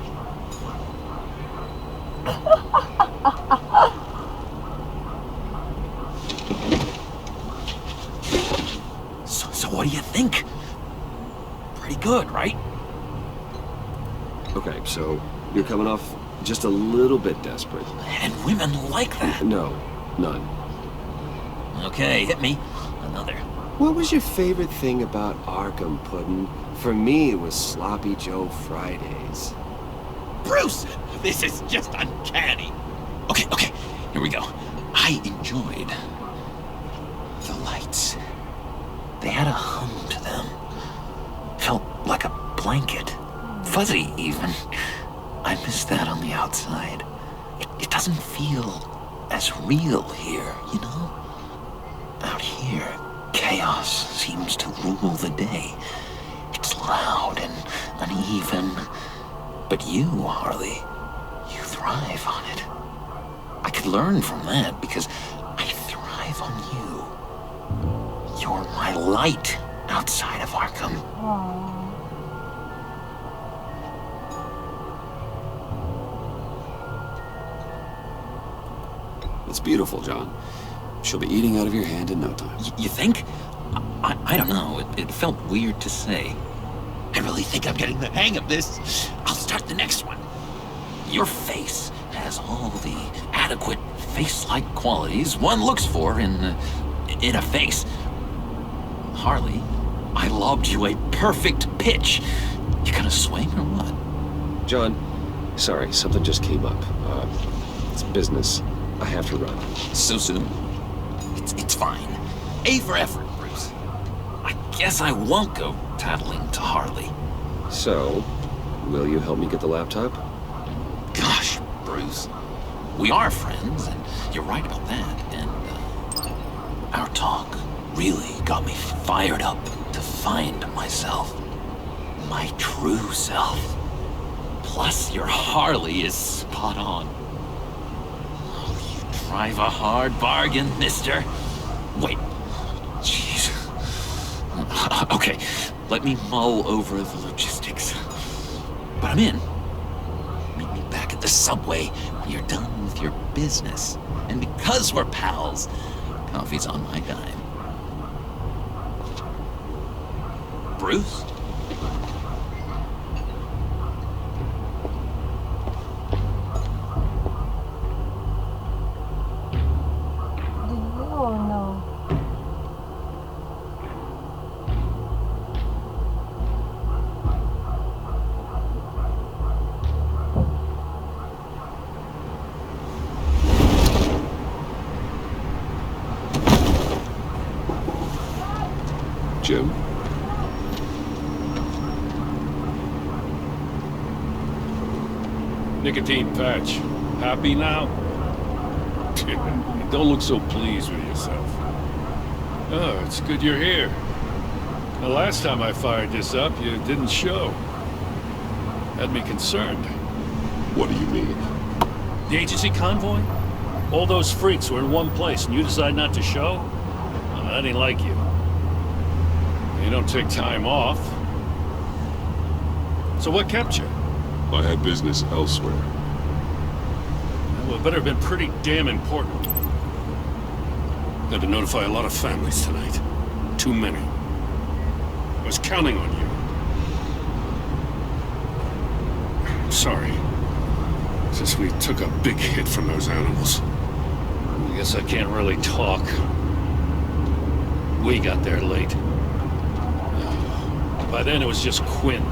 Speaker 12: So what do you think? Pretty good, right?
Speaker 2: Okay, so you're coming off just a little bit desperate.
Speaker 12: And women like that.
Speaker 2: No, none.
Speaker 12: Okay, hit me. Another.
Speaker 2: What was your favorite thing about Arkham, Puddin'? For me, it was Sloppy Joe Fridays.
Speaker 12: Bruce! This is just uncanny. Okay, here we go. I enjoyed the lights. They had a hum to them. Felt like a blanket. Fuzzy, even. I miss that on the outside. It doesn't feel as real here, you know? Out here, chaos seems to rule the day. It's loud and uneven. But you, Harley, you thrive on it. I could learn from that because I thrive on you. You're my light outside of Arkham.
Speaker 1: Aww.
Speaker 2: It's beautiful, John. She'll be eating out of your hand in no time.
Speaker 12: You think? I don't know. It felt weird to say. I really think I'm getting the hang of this. I'll start the next one. Your face has all the adequate face-like qualities one looks for in a face. Harley, I lobbed you a perfect pitch. You gonna swing or what?
Speaker 6: John, sorry, something just came up. It's business. I have to run.
Speaker 12: So soon? It's fine. A for effort, Bruce. I guess I won't go tattling to Harley.
Speaker 6: So, will you help me get the laptop?
Speaker 12: Gosh, Bruce. We are friends, and you're right about that. And our talk really got me fired up to find myself. My true self. Plus, your Harley is spot on. Oh, you drive a hard bargain, mister. Wait. Jeez. Okay, let me mull over the logistics. But I'm in. Meet me back at the subway when you're done with your business. And because we're pals, coffee's on my dime. Bruce?
Speaker 1: Oh no.
Speaker 2: Jim?
Speaker 14: Nicotine patch. Happy now? Don't look so pleased with yourself. Oh, it's good you're here. The last time I fired this up, you didn't show. Had me concerned.
Speaker 2: What do you mean?
Speaker 14: The agency convoy? All those freaks were in one place and you decide not to show? Well, that ain't like you. You don't take time off. So what kept you?
Speaker 2: I had business elsewhere.
Speaker 14: Well, it better have been pretty damn important. Got to notify a lot of families tonight. Too many. I was counting on you. I'm sorry. Since we took a big hit from those animals. I guess I can't really talk. We got there late. By then it was just Quinn.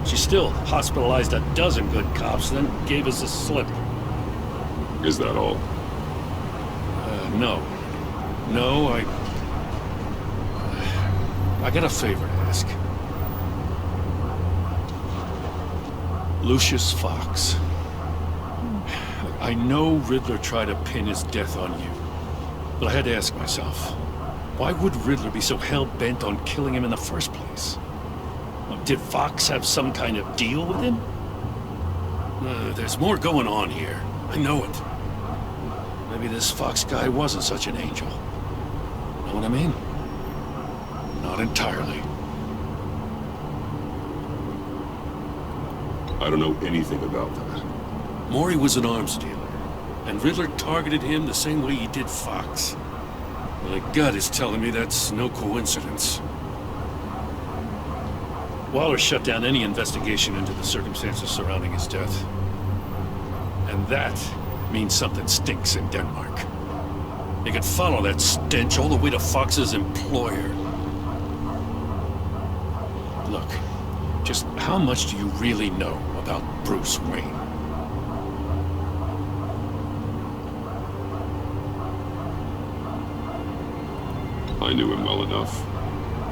Speaker 14: She still hospitalized a dozen good cops, then gave us a slip.
Speaker 2: Is that all?
Speaker 14: No. No, I got a favor to ask. Lucius Fox. I know Riddler tried to pin his death on you, but I had to ask myself, why would Riddler be so hell-bent on killing him in the first place? Did Fox have some kind of deal with him? There's more going on here. I know it. Maybe this Fox guy wasn't such an angel. Know what I mean? Not entirely.
Speaker 2: I don't know anything about that.
Speaker 14: Maury was an arms dealer, and Riddler targeted him the same way he did Fox. My gut is telling me that's no coincidence. Waller shut down any investigation into the circumstances surrounding his death. And that means something stinks in Denmark. You could follow that stench all the way to Fox's employer. Look, just how much do you really know about Bruce Wayne?
Speaker 2: I knew him well enough.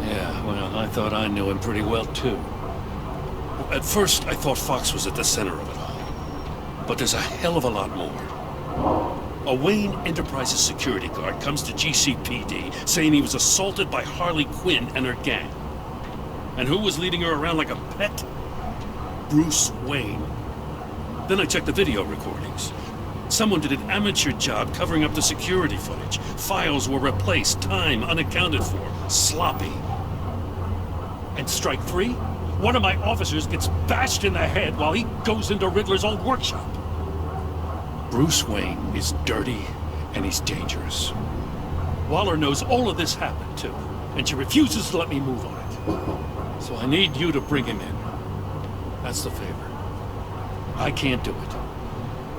Speaker 14: Yeah, well, I thought I knew him pretty well, too. At first, I thought Fox was at the center of it all. But there's a hell of a lot more. A Wayne Enterprises security guard comes to GCPD saying he was assaulted by Harley Quinn and her gang. And who was leading her around like a pet? Bruce Wayne. Then I checked the video recordings. Someone did an amateur job covering up the security footage. Files were replaced, time unaccounted for, sloppy. And strike three? One of my officers gets bashed in the head while he goes into Riddler's old workshop. Bruce Wayne is dirty and he's dangerous. Waller knows all of this happened, too. And she refuses to let me move on it. So I need you to bring him in. That's the favor. I can't do it.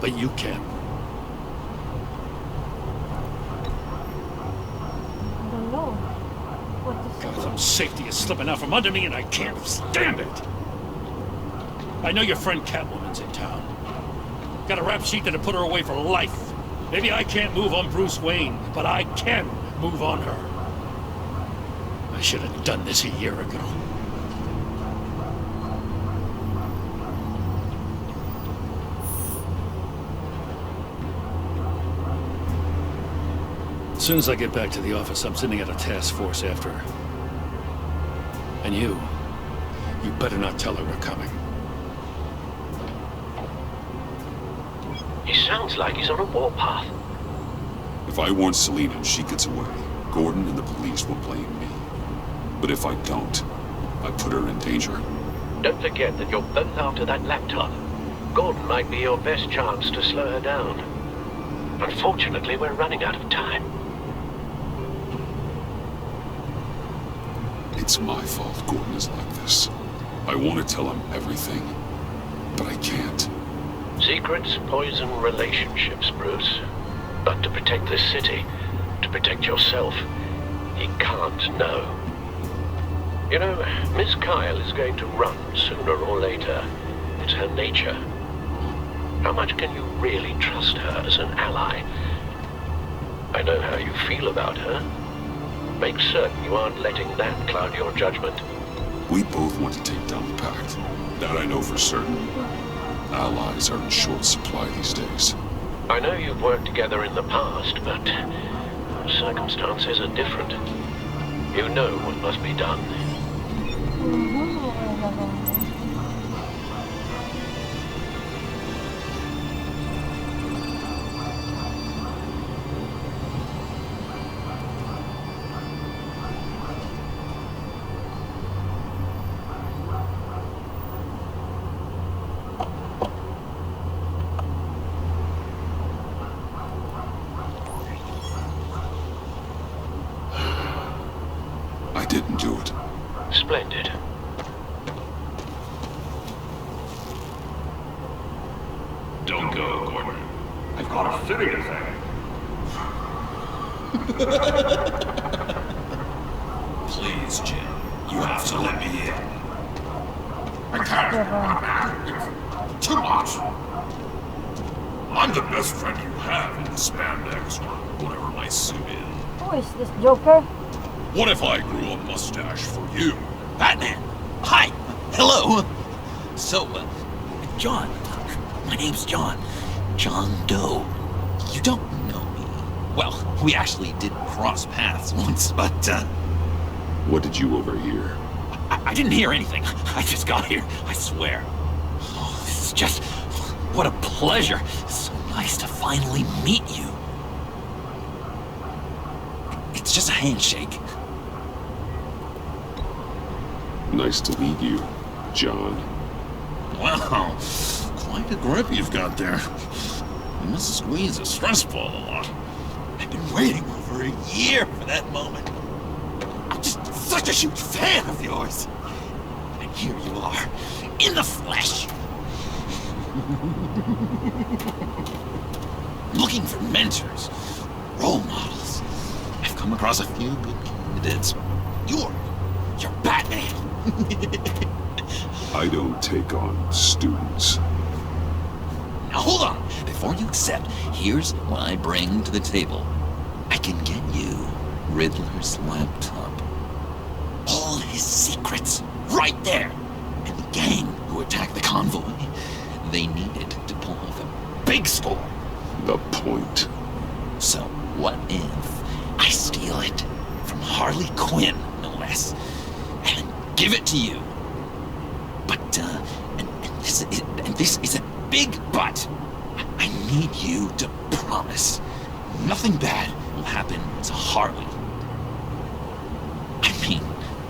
Speaker 14: But you can.
Speaker 1: I don't know what to say.
Speaker 14: Gotham's safety is slipping out from under me and I can't stand it. I know your friend Catwoman's in town. Got a rap sheet that'll put her away for life. Maybe I can't move on Bruce Wayne, but I can move on her. I should have done this a year ago. As soon as I get back to the office, I'm sending out a task force after her. And you better not tell her we're coming.
Speaker 11: He sounds like he's on a warpath.
Speaker 2: If I warn Selina and she gets away, Gordon and the police will blame me. But if I don't, I put her in danger.
Speaker 11: Don't forget that you're both after that laptop. Gordon might be your best chance to slow her down. Unfortunately, we're running out of time.
Speaker 2: It's my fault Gordon is like this. I want to tell him everything, but I can't.
Speaker 11: Secrets poison relationships, Bruce. But to protect this city, to protect yourself, he can't know. You know, Miss Kyle is going to run sooner or later. It's her nature. How much can you really trust her as an ally? I know how you feel about her. Make certain you aren't letting that cloud your judgment.
Speaker 2: We both want to take down the Pact. That I know for certain. Allies are in short supply these days.
Speaker 11: I know you've worked together in the past, but circumstances are different. You know what must be done.
Speaker 2: I didn't do it.
Speaker 11: Splendid.
Speaker 15: Don't go, Gordon. I've got a serious thing. Please, Jim. You have to let me in. I can't. It's too much. I'm the best friend you have in the spandex or whatever my suit is.
Speaker 1: Who is this Joker?
Speaker 15: What if I grew a mustache for you?
Speaker 12: Batman! Hi! Hello! So, John. My name's John. John Doe. You don't know me. Well, we actually did cross paths once, but,
Speaker 2: What did you overhear?
Speaker 12: I didn't hear anything. I just got here, I swear. Oh, this is just... what a pleasure. So nice to finally meet you. It's just a handshake.
Speaker 2: Nice to meet you, John.
Speaker 15: Wow, quite a grip you've got there. You must squeeze a stress ball a lot.
Speaker 12: I've been waiting over a year for that moment. I'm just such a huge fan of yours. And here you are, in the flesh. Looking for mentors, role models. I've come across a few good candidates. You're Batman.
Speaker 2: I don't take on students.
Speaker 12: Now hold on. Before you accept, here's what I bring to the table. I can get you Riddler's laptop. All his secrets, right there. And the gang who attacked the convoy, they needed to pull off a big score.
Speaker 2: The point.
Speaker 12: So what if I steal it from Harley Quinn, no less, and give it to you? But, and this is a big but. I need you to promise nothing bad will happen to Harley. I mean,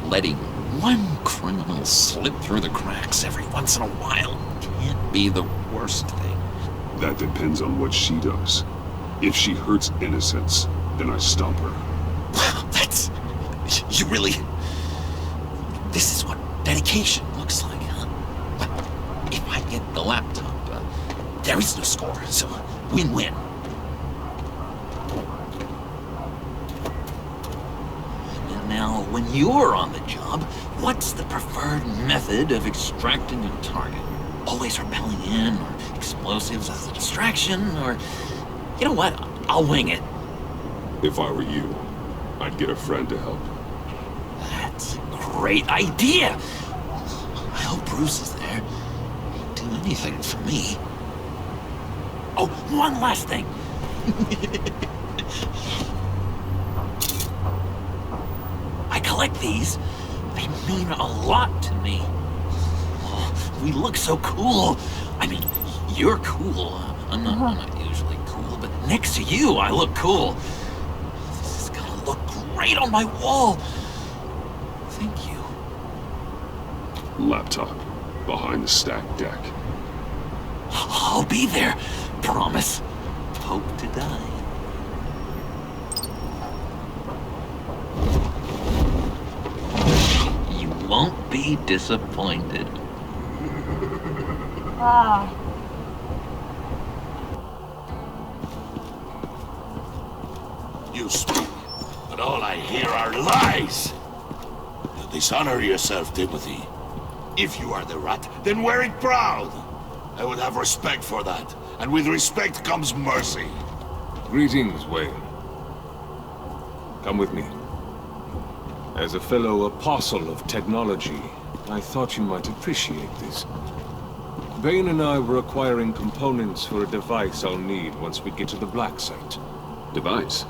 Speaker 12: letting one criminal slip through the cracks every once in a while can't be the worst thing.
Speaker 2: That depends on what she does. If she hurts innocents, then I stop her.
Speaker 12: You really... This is what dedication looks like, huh? Well, if I get the laptop, there is no score, so win-win. Now, when you're on the job, what's the preferred method of extracting a target? Always rappelling in, or explosives as a distraction, or... You know what? I'll wing it.
Speaker 2: If I were you, I'd get a friend to help.
Speaker 12: That's a great idea! I hope Bruce is there. He'd do anything for me. Oh, one last thing. I collect these. They mean a lot to me. Oh, we look so cool. I mean, you're cool. I'm not usually cool, but next to you, I look cool. This is gonna look great on my wall. Thank you.
Speaker 2: Laptop. Behind the stacked deck.
Speaker 12: I'll be there. Promise. Hope to die. You won't be disappointed.
Speaker 1: Ah.
Speaker 5: You speak, but all I hear are lies. You dishonor yourself, Timothy. If you are the rat, then wear it proud. I would have respect for that, and with respect comes mercy.
Speaker 4: Greetings, Wayne. Come with me. As a fellow apostle of technology, I thought you might appreciate this. Bane and I were acquiring components for a device I'll need once we get to the Black Site.
Speaker 2: Device?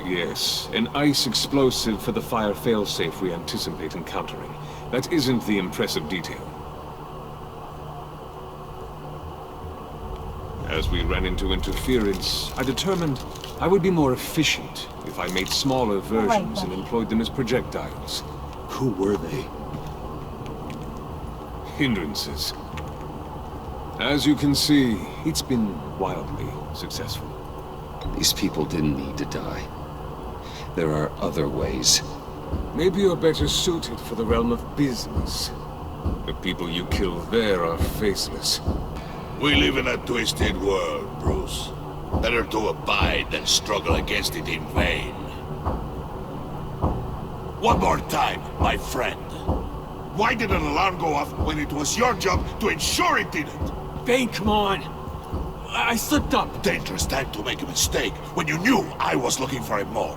Speaker 4: Yes, an ice explosive for the fire failsafe we anticipate encountering. That isn't the impressive detail. As we ran into interference, I determined I would be more efficient if I made smaller versions and employed them as projectiles.
Speaker 2: Who were they?
Speaker 4: Hindrances. As you can see, it's been wildly successful.
Speaker 2: These people didn't need to die. There are other ways.
Speaker 4: Maybe you're better suited for the realm of business. The people you kill there are faceless.
Speaker 5: We live in a twisted world, Bruce. Better to abide than struggle against it in vain. One more time, my friend. Why did an alarm go off when it was your job to ensure it didn't?
Speaker 9: Bane, come on! I slipped up!
Speaker 5: Dangerous time to make a mistake when you knew I was looking for him more.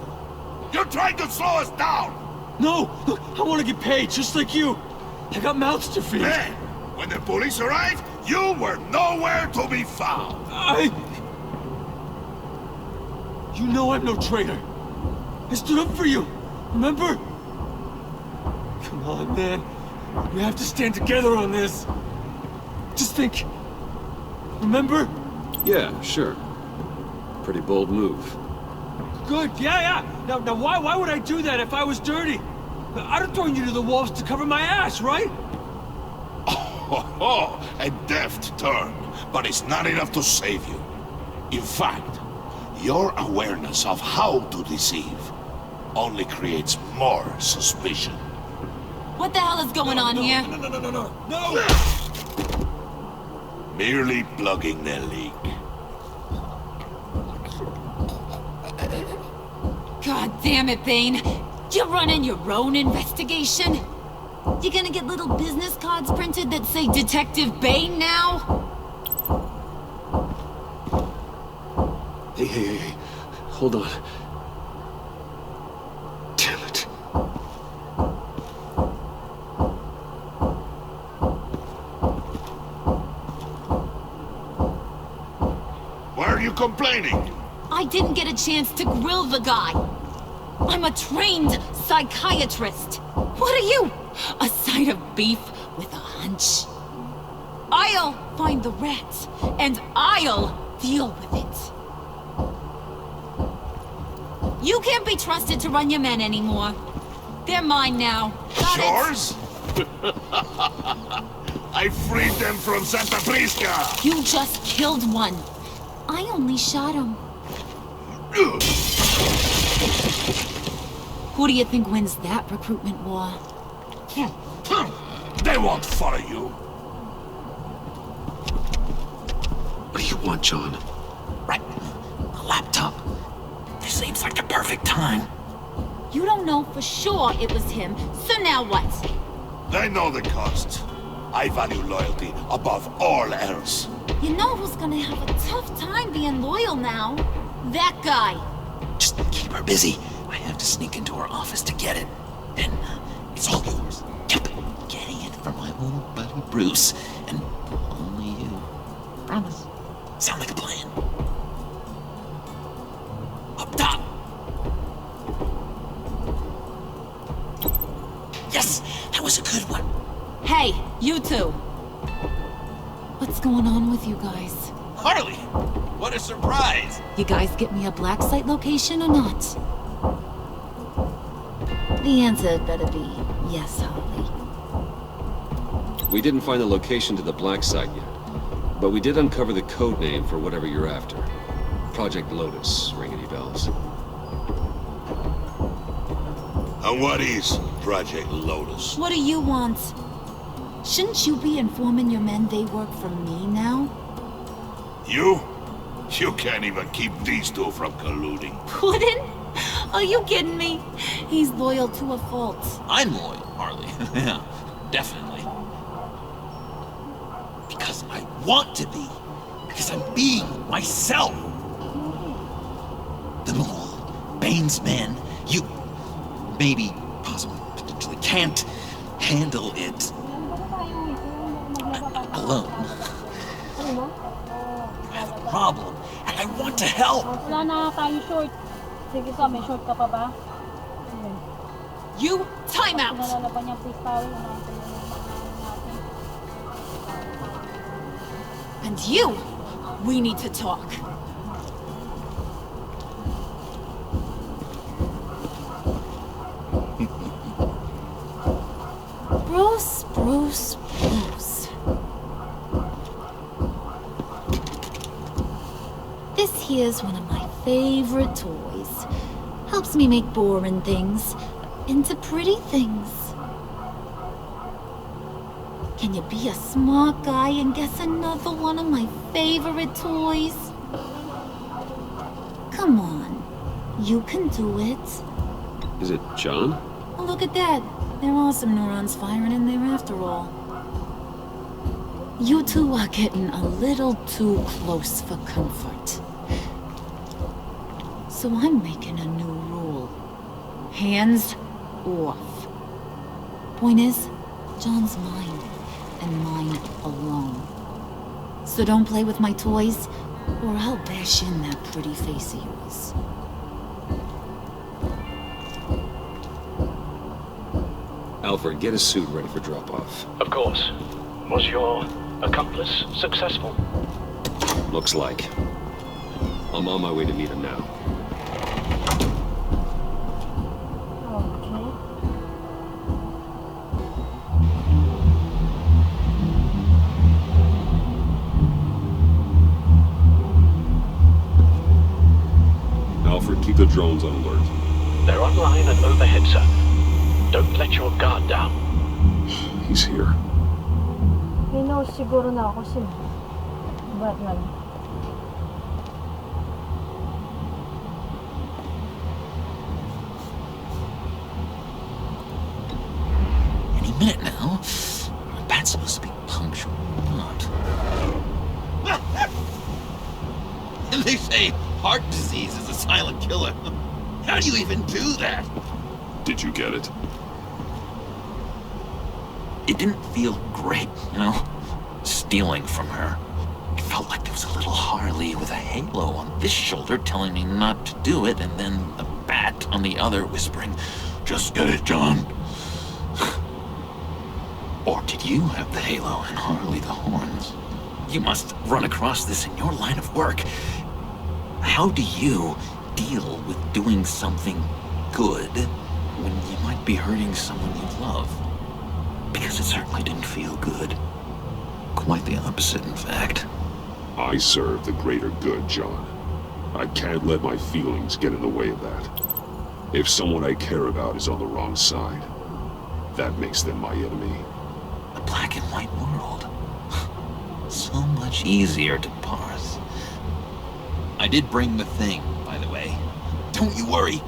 Speaker 5: You're trying to slow us down!
Speaker 9: No! Look, I want to get paid, just like you! I got mouths to feed!
Speaker 5: Then, when the police arrived, you were nowhere to be found!
Speaker 9: You know I'm no traitor! I stood up for you, remember? Come on, man. We have to stand together on this. Just think. Remember?
Speaker 2: Yeah, sure. Pretty bold move.
Speaker 9: Good, yeah. Now why would I do that if I was dirty? I'd have thrown you to the wolves to cover my ass, right?
Speaker 5: Oh, a deft turn, but it's not enough to save you. In fact, your awareness of how to deceive only creates more suspicion.
Speaker 8: What the hell is going on here?
Speaker 5: No! Merely plugging the leak.
Speaker 8: God damn it, Bane. You're running your own investigation? You gonna get little business cards printed that say Detective Bane now?
Speaker 2: Hey. Hold on. Damn it.
Speaker 5: Why are you complaining?
Speaker 8: I didn't get a chance to grill the guy. I'm a trained psychiatrist. What are you? A side of beef with a hunch? I'll find the rats, and I'll deal with it. You can't be trusted to run your men anymore. They're mine now. Got
Speaker 5: Yours? I freed them from Santa Prisca!
Speaker 8: You just killed one. I only shot him. Who do you think wins that recruitment war?
Speaker 5: They won't follow you.
Speaker 2: What do you want, John?
Speaker 7: Right. A laptop. This seems like the perfect time.
Speaker 8: You don't know for sure it was him, so now what?
Speaker 5: They know the cost. I value loyalty above all else.
Speaker 8: You know who's gonna have a tough time being loyal now? That guy.
Speaker 7: Just keep her busy. I have to sneak into her office to get it. And it's all yours. Yep. Getting it from my old buddy Bruce. And only you. Promise. Sound like a plan? Up top! Yes! That was a good one.
Speaker 8: Hey, you two. What's going on with you guys?
Speaker 5: Harley! What a surprise!
Speaker 8: You guys get me a black site location or not? The answer had better be yes, Harley.
Speaker 2: We didn't find the location to the black site yet, but we did uncover the code name for whatever you're after. Project Lotus. Ring any bells?
Speaker 5: And what is Project Lotus?
Speaker 8: What do you want? Shouldn't you be informing your men they work for me now?
Speaker 5: You? You can't even keep these two from colluding.
Speaker 8: Puddin'? Are you kidding me? He's loyal to a fault.
Speaker 7: I'm loyal, Harley. Yeah, definitely. Because I want to be. Because I'm being myself. The Mole, Bane's men, you maybe, possibly, potentially can't handle it alone. You have a problem, and I want to help.
Speaker 1: Wala na tayo short. Sige sa, may short ka pa ba?
Speaker 8: You, time out!
Speaker 1: Nalalaban niya please towel.
Speaker 8: And you, we need to talk. Bruce. This here's one of my favorite toys. Helps me make boring things into pretty things. Can you be a smart guy and guess another one of my favorite toys? Come on, you can do it.
Speaker 2: Is it John?
Speaker 8: Oh, look at that. There are some neurons firing in there after all. You two are getting a little too close for comfort. So I'm making a new rule. Hands off. Point is, John's mine, and mine alone. So don't play with my toys, or I'll bash in that pretty face of yours.
Speaker 2: Alfred, get a suit ready for drop-off.
Speaker 11: Of course. Was your accomplice successful?
Speaker 2: Looks like. I'm on my way to meet him now.
Speaker 15: Alfred, keep the drones on alert.
Speaker 11: They're online and overhead, sir. Don't let your guard down.
Speaker 15: He's here.
Speaker 1: He knows siguro na ako si Batman.
Speaker 7: Any minute now. The bat's supposed to be punctual or not. And they say heart disease is a silent killer. How do you even do that?
Speaker 15: Did you get it?
Speaker 7: It didn't feel great, you know? Stealing from her. It felt like there was a little Harley with a halo on this shoulder telling me not to do it, and then a bat on the other whispering, "Just get it, John." Or did you have the halo and Harley the horns? You must run across this in your line of work. How do you deal with doing something good when you might be hurting someone you love? Because it certainly didn't feel good. Quite the opposite, in fact.
Speaker 15: I serve the greater good, John. I can't let my feelings get in the way of that. If someone I care about is on the wrong side, that makes them my enemy.
Speaker 7: A black and white world. So much easier to parse. I did bring the thing, by the way. Don't you worry.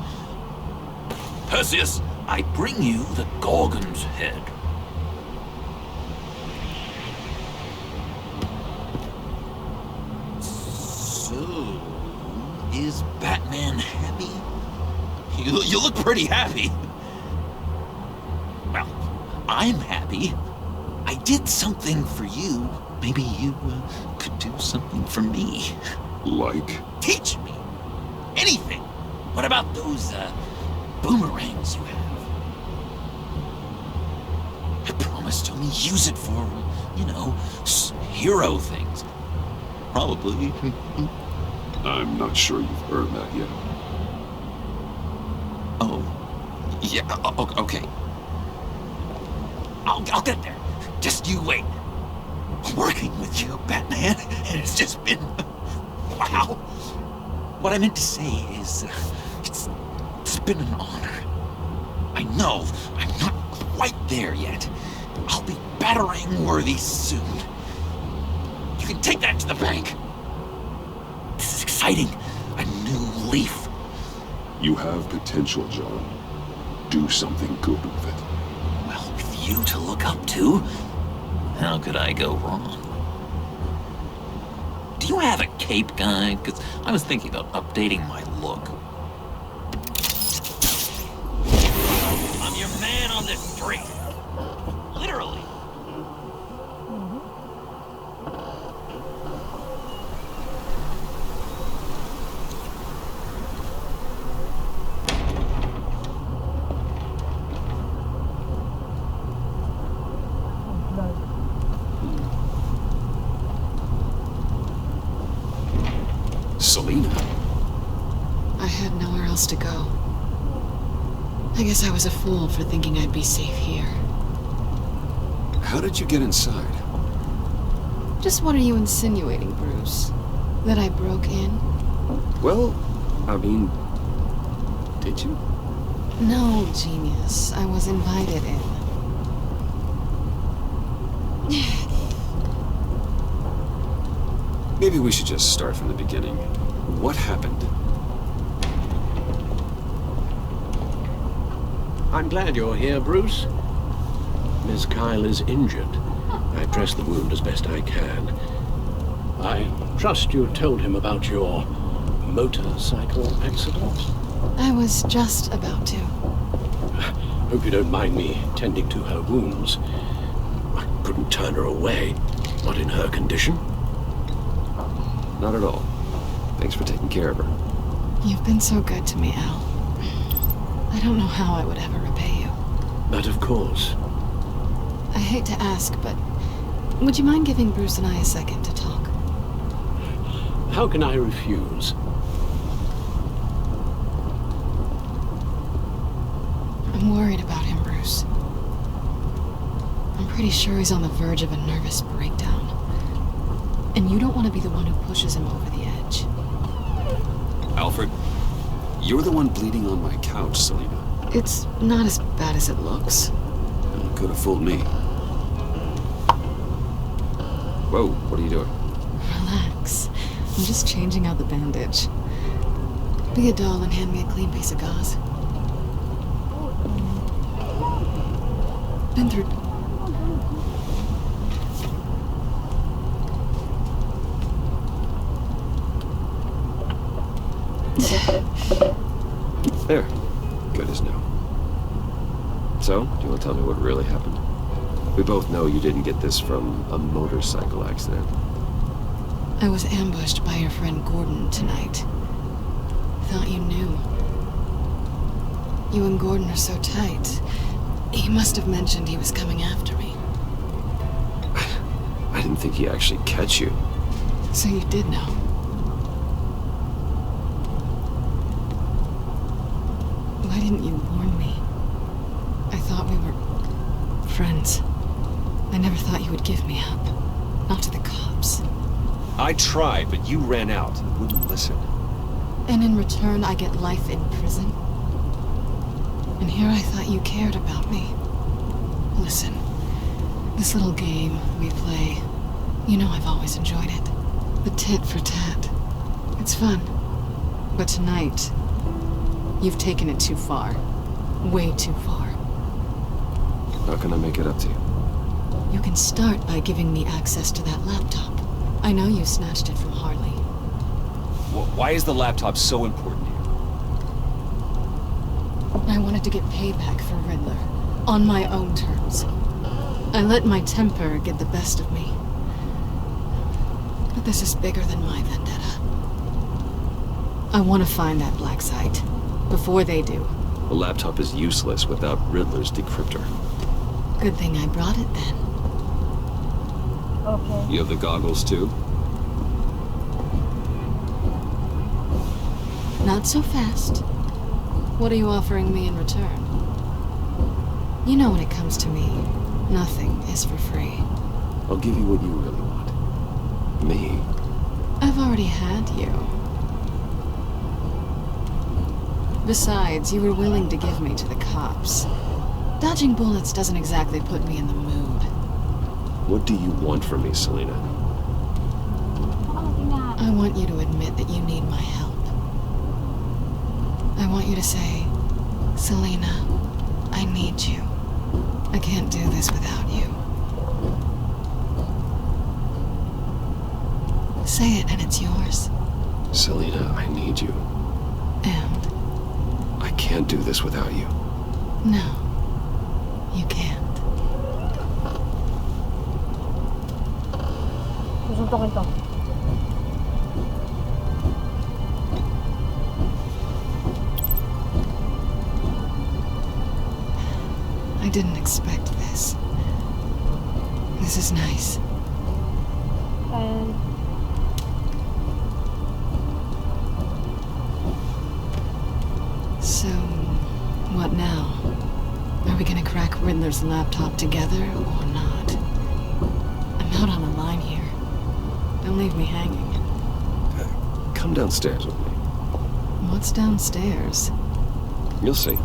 Speaker 7: Perseus, I bring you the Gorgon's head. So, is Batman happy? You look pretty happy. Well, I'm happy. I did something for you. Maybe you could do something for me.
Speaker 15: Like?
Speaker 7: Teach me. Anything. What about those boomerangs you have? I promised to only use it for, you know, hero things. Probably.
Speaker 15: I'm not sure you've earned that yet.
Speaker 7: Oh, yeah, okay. I'll get there. Just you wait. Working with you, Batman, and it's just been... wow. What I meant to say is, it's been an honor. I know I'm not quite there yet. I'll be battering worthy soon. You can take that to the bank. This is exciting. A new leaf.
Speaker 15: You have potential, John. Do something good with it.
Speaker 7: Well, with you to look up to, how could I go wrong? Do you have a cape, guy? Because I was thinking about updating my look. I'm your man on this street. Literally.
Speaker 2: Selina?
Speaker 3: I had nowhere else to go. I guess I was a fool for thinking I'd be safe here.
Speaker 2: How did you get inside?
Speaker 3: Just what are you insinuating, Bruce? That I broke in?
Speaker 2: Well, I mean, did you?
Speaker 3: No, genius. I was invited in.
Speaker 2: Maybe we should just start from the beginning. What happened?
Speaker 16: I'm glad you're here, Bruce. Miss Kyle is injured. I dressed the wound as best I can. I trust you told him about your motorcycle accident?
Speaker 3: I was just about to.
Speaker 16: Hope you don't mind me tending to her wounds. I couldn't turn her away, not in her condition.
Speaker 2: Not at all. Thanks for taking care of her.
Speaker 3: You've been so good to me, Al. I don't know how I would ever repay you.
Speaker 16: But of course.
Speaker 3: I hate to ask, but would you mind giving Bruce and I a second to talk?
Speaker 16: How can I refuse?
Speaker 3: I'm worried about him, Bruce. I'm pretty sure he's on the verge of a nervous breakdown. And you don't want to be the one who pushes him over the edge.
Speaker 2: Alfred, you're the one bleeding on my couch, Selina.
Speaker 3: It's not as bad as it looks.
Speaker 2: You could have fooled me. Whoa, what are you doing?
Speaker 3: Relax. I'm just changing out the bandage. Be a doll and hand me a clean piece of gauze. Been through...
Speaker 2: There. Good as new. So, do you want to tell me what really happened? We both know you didn't get this from a motorcycle accident.
Speaker 3: I was ambushed by your friend Gordon tonight. Thought you knew. You and Gordon are so tight. He must have mentioned he was coming after me.
Speaker 2: I didn't think he'd actually catch you.
Speaker 3: So you did know. Why didn't you warn me? I thought we were friends. I never thought you would give me up. Not to the cops.
Speaker 6: I tried, but you ran out and wouldn't listen.
Speaker 3: And in return, I get life in prison? And here I thought you cared about me. Listen, this little game we play, you know I've always enjoyed it. The tit for tat. It's fun. But tonight, you've taken it too far. Way too far.
Speaker 6: How can I make it up to you?
Speaker 3: You can start by giving me access to that laptop. I know you snatched it from Harley.
Speaker 6: Why is the laptop so important to you?
Speaker 3: I wanted to get payback for Riddler, on my own terms. I let my temper get the best of me. But this is bigger than my vendetta. I want to find that black site, before they do.
Speaker 6: The laptop is useless without Riddler's decryptor.
Speaker 3: Good thing I brought it then.
Speaker 1: Okay.
Speaker 6: You have the goggles too?
Speaker 3: Not so fast. What are you offering me in return? You know when it comes to me, nothing is for free.
Speaker 6: I'll give you what you really want. Me?
Speaker 3: I've already had you. Besides, you were willing to give me to the cops. Dodging bullets doesn't exactly put me in the mood.
Speaker 6: What do you want from me, Selina?
Speaker 3: I want you to admit that you need my help. I want you to say, Selina, I need you. I can't do this without you. Say it and it's yours.
Speaker 6: Selina, I need you.
Speaker 3: And?
Speaker 6: I can't do this without you.
Speaker 3: No, you can't.
Speaker 1: Susuntokin to.
Speaker 3: I didn't expect this. This is nice.
Speaker 1: And
Speaker 3: so, what now? Are we gonna crack Riddler's laptop together or not? I'm out on a line here. Don't leave me hanging.
Speaker 6: Come downstairs with me.
Speaker 3: What's downstairs?
Speaker 6: You'll see.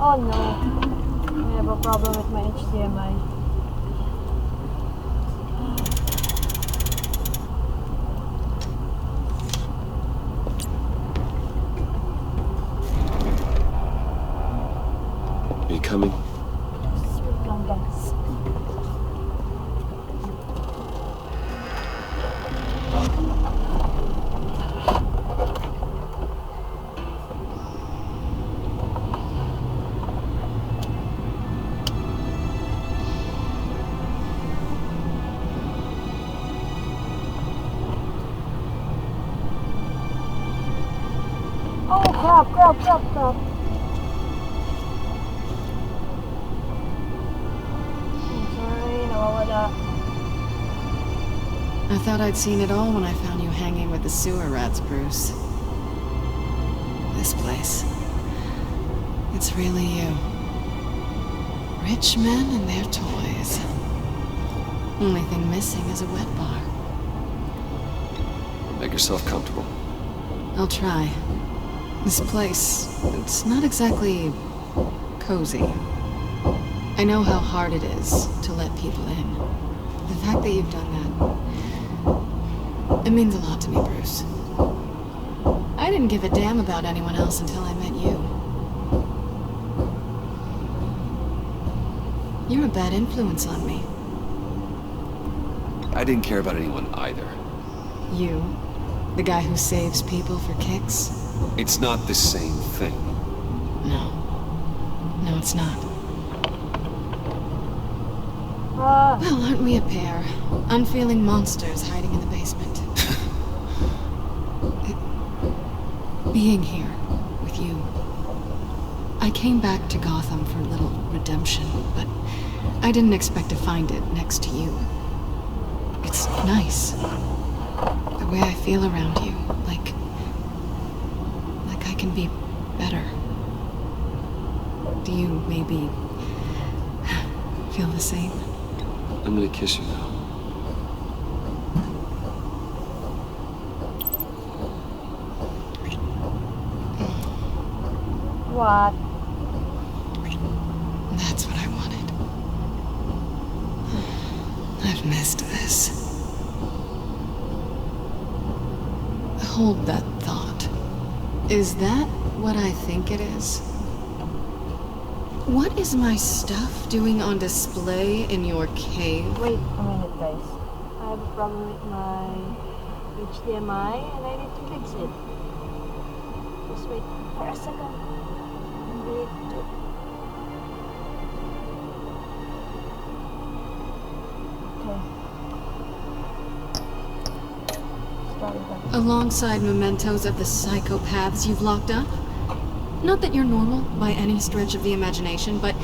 Speaker 1: oh no, I have a problem with my HDMI.
Speaker 6: Are you coming?
Speaker 1: Wait lang, guys. Oh crap, crap, crap, crap. I'm sorry, nawawala.
Speaker 3: I thought I'd seen it all when I found you hanging with the sewer rats, Bruce. This place. It's really you. Rich men and their toys. Only thing missing is a wet bar.
Speaker 6: Make yourself comfortable.
Speaker 3: I'll try. This place, it's not exactly cozy. I know how hard it is to let people in. The fact that you've done that, it means a lot to me, Bruce. I didn't give a damn about anyone else until I met you. You're a bad influence on me.
Speaker 2: I didn't care about anyone either.
Speaker 3: You? The guy who saves people for kicks?
Speaker 2: It's not the same thing.
Speaker 3: No. No, it's not. Well, aren't we a pair? Unfeeling monsters hiding in the basement. Being here with you. I came back to Gotham for a little redemption, but I didn't expect to find it next to you. It's nice. The way I feel around you, like I can be better. Do you maybe feel the same?
Speaker 2: I'm gonna kiss you now.
Speaker 1: What?
Speaker 3: That's what I wanted. I've missed this. Hold that thought. Is that what I think it is? What is my stuff doing on display in your cave?
Speaker 1: Wait a minute, guys. I have a problem with my HDMI and I need to fix it. Just wait for a second.
Speaker 3: Alongside mementos of the psychopaths you've locked up? Not that you're normal by any stretch of the imagination, but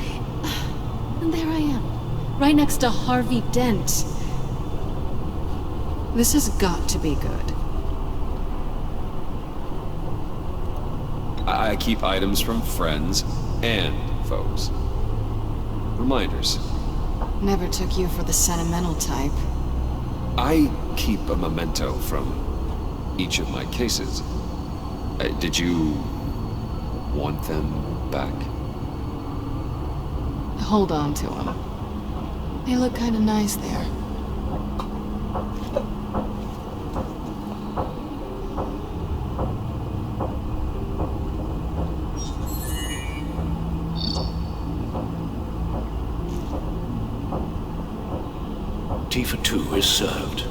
Speaker 3: there I am, right next to Harvey Dent. This has got to be good.
Speaker 2: I keep items from friends and foes. Reminders.
Speaker 3: Never took you for the sentimental type.
Speaker 2: I keep a memento from each of my cases. Did you want them back?
Speaker 3: Hold on to them. They look kind of nice there.
Speaker 16: Tea for two is served.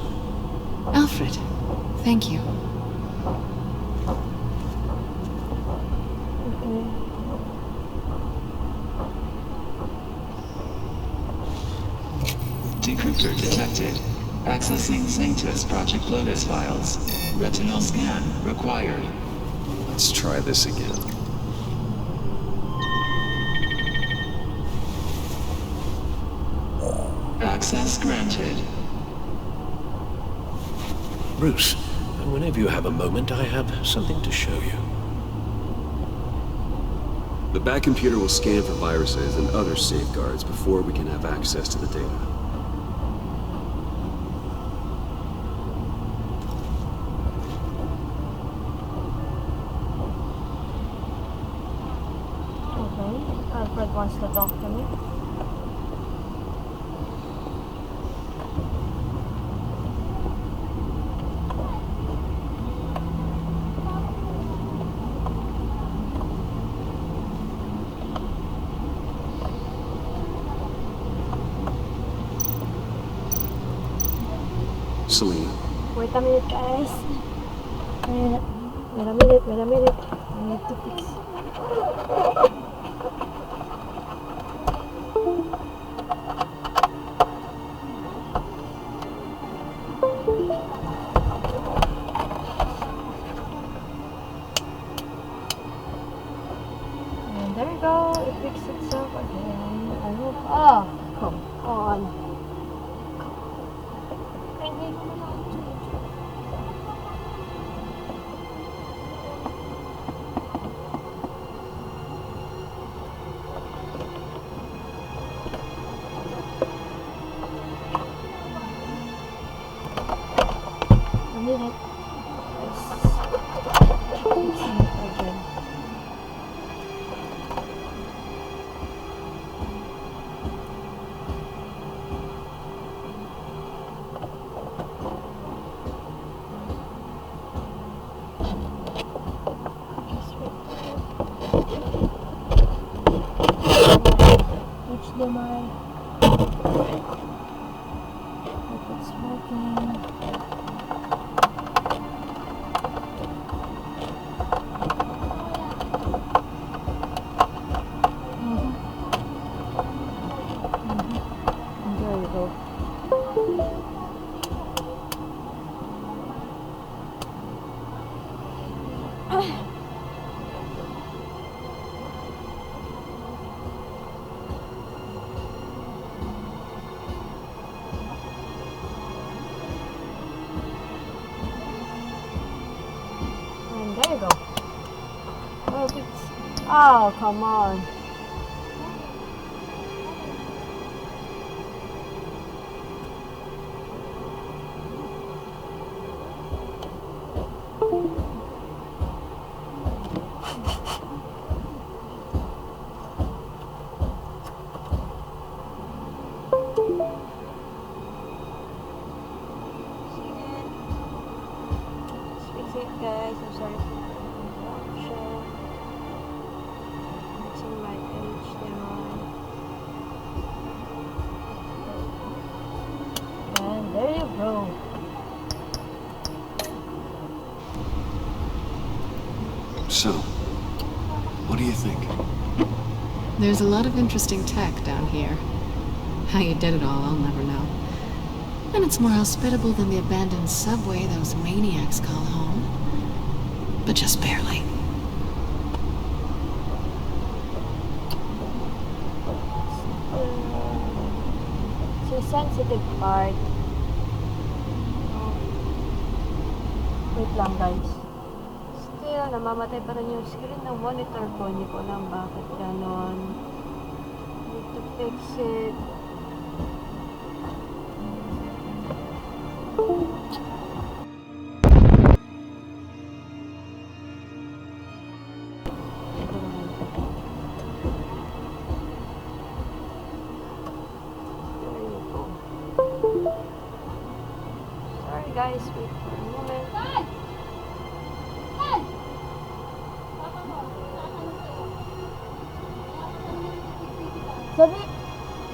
Speaker 3: Alfred, thank you.
Speaker 13: Decryptor detected. Accessing Sanctus Project Lotus files. Retinal scan required.
Speaker 2: Let's try this again.
Speaker 13: Access granted.
Speaker 16: Bruce, whenever you have a moment, I have something to show you.
Speaker 2: The back computer will scan for viruses and other safeguards before we can have access to the data.
Speaker 1: Okay, Alfred wants to talk to me.
Speaker 2: Selena.
Speaker 1: Wait a minute, guys. Wait a minute. I need to fix. And there we go. It fixed itself again. I hope. Oh, come on. There you go. Oh, come on. shit, guys. I'm sorry for the interruption. It's in my HDMI. And there you go.
Speaker 2: So, what do you think?
Speaker 3: There's a lot of interesting tech down here. How you did it all, I'll never know. And it's more hospitable than the abandoned subway those maniacs call home. But just barely.
Speaker 1: It's a sensitive part. Wait lang, guys. Still, namamatay pa rin yung screen ng monitor ko. Hindi ko alam bakit ganon. Need to fix it. Sorry guys, wait for a moment.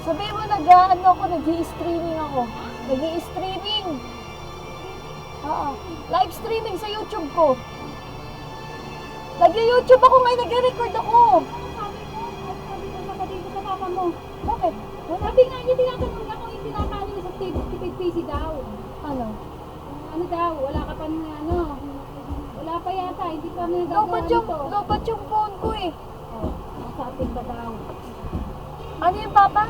Speaker 1: Sabi mo nag-ano ako, nag-i-streaming ako. Nag-i-streaming. Oo. Live streaming sa YouTube ko. Nag-YouTube ako ngayon, nag-record ako. Sabi ko sa dito sa papa mo. Bakit? Sabi nga niya, tinatanong ako yung tinakali sa PC daw. Ano? Ano daw? Wala ka pa ng ano? Wala pa yata, hindi pa nagagawa nito. Lobat yung phone ko eh. Oh, masapit ba daw? Ano yung papa?